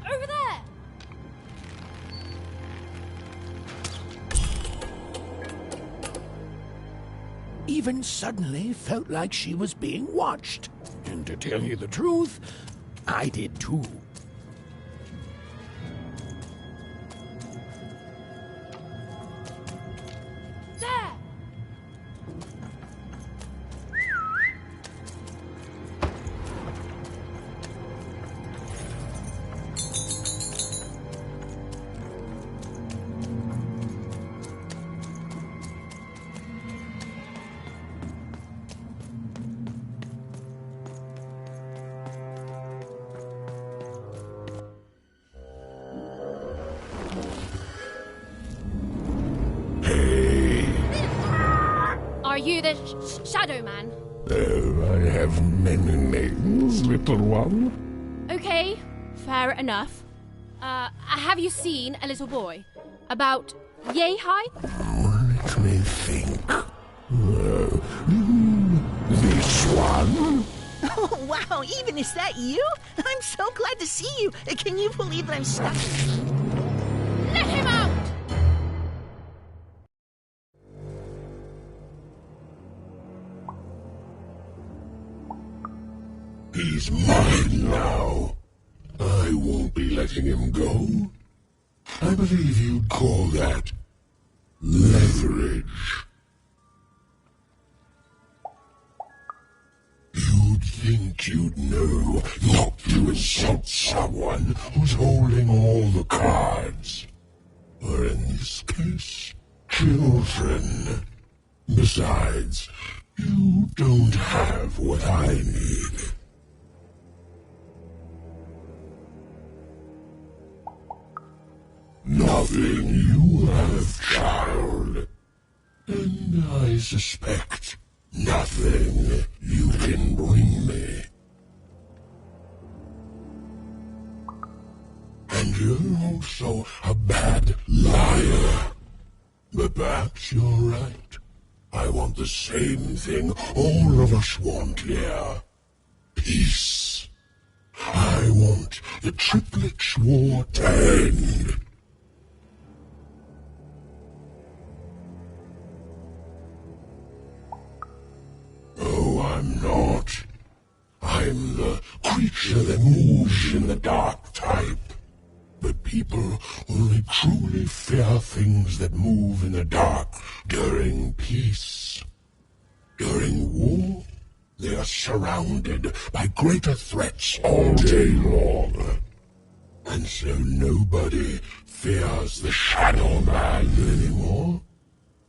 Speaker 2: Over there!
Speaker 1: Even suddenly felt like she was being watched. And to tell you the truth, I did too.
Speaker 2: There! Are you the Shadow Man?
Speaker 1: I have many names, little one.
Speaker 2: Okay, fair enough. Have you seen a little boy? About yay high?
Speaker 1: Let me think. This one?
Speaker 8: Oh, wow, even is that you? I'm so glad to see you. Can you believe that I'm stuck?
Speaker 2: Let him out!
Speaker 1: He's mine now. I won't be letting him go. I believe you'd call that leverage. You'd think you'd know not to insult someone who's holding all the cards. Or in this case, children. Besides, you don't have what I need. Nothing you have, child. And I suspect nothing you can bring me. And you're also a bad liar. But perhaps you're right. I want the same thing all of us want here. Peace. I want the triplets' war to end. Oh, I'm not. I'm the creature that moves in the dark type. But people only truly fear things that move in the dark during peace. During war, they are surrounded by greater threats all day long. And so nobody fears the Shadow Man anymore.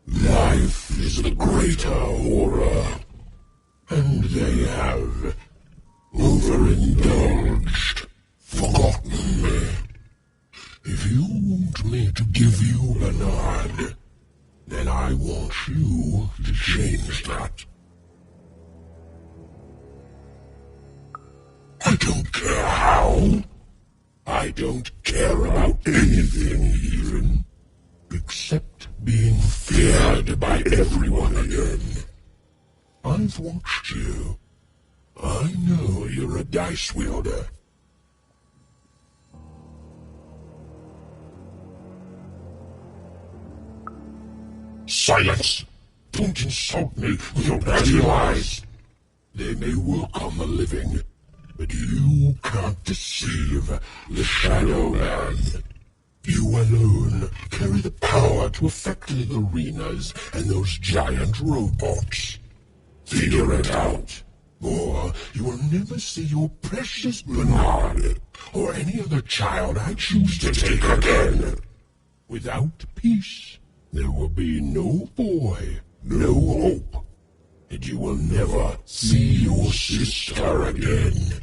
Speaker 1: Life is the greater horror. And they have overindulged, forgotten me. If you want me to give you a nod, then I want you to change that. I don't care how. I don't care about anything even, except being feared by everyone again. I've watched you. I know you're a dice wielder. Silence! Don't insult me with your bloody lies. They may work on the living, but you can't deceive the Shadow Man. You alone carry the power to affect the arenas and those giant robots. Figure it out, or you will never see your precious Bernard or any other child I choose to take again. Without peace, there will be no boy, no hope, and you will never see your sister again.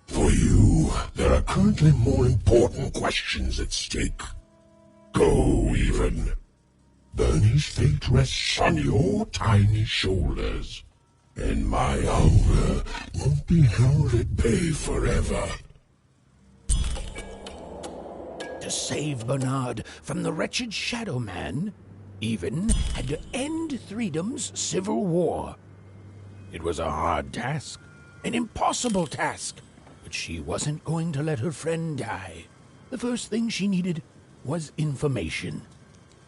Speaker 1: For you, there are currently more important questions at stake. Go, even. Bernie's fate rests on your tiny shoulders, and my hunger won't be held at bay forever. To save Bernard from the wretched Shadow Man, Even had to end Threedom's civil war. It was a hard task, an impossible task, but she wasn't going to let her friend die. The first thing she needed was information.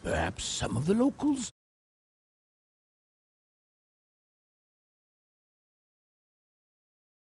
Speaker 1: Perhaps some of the locals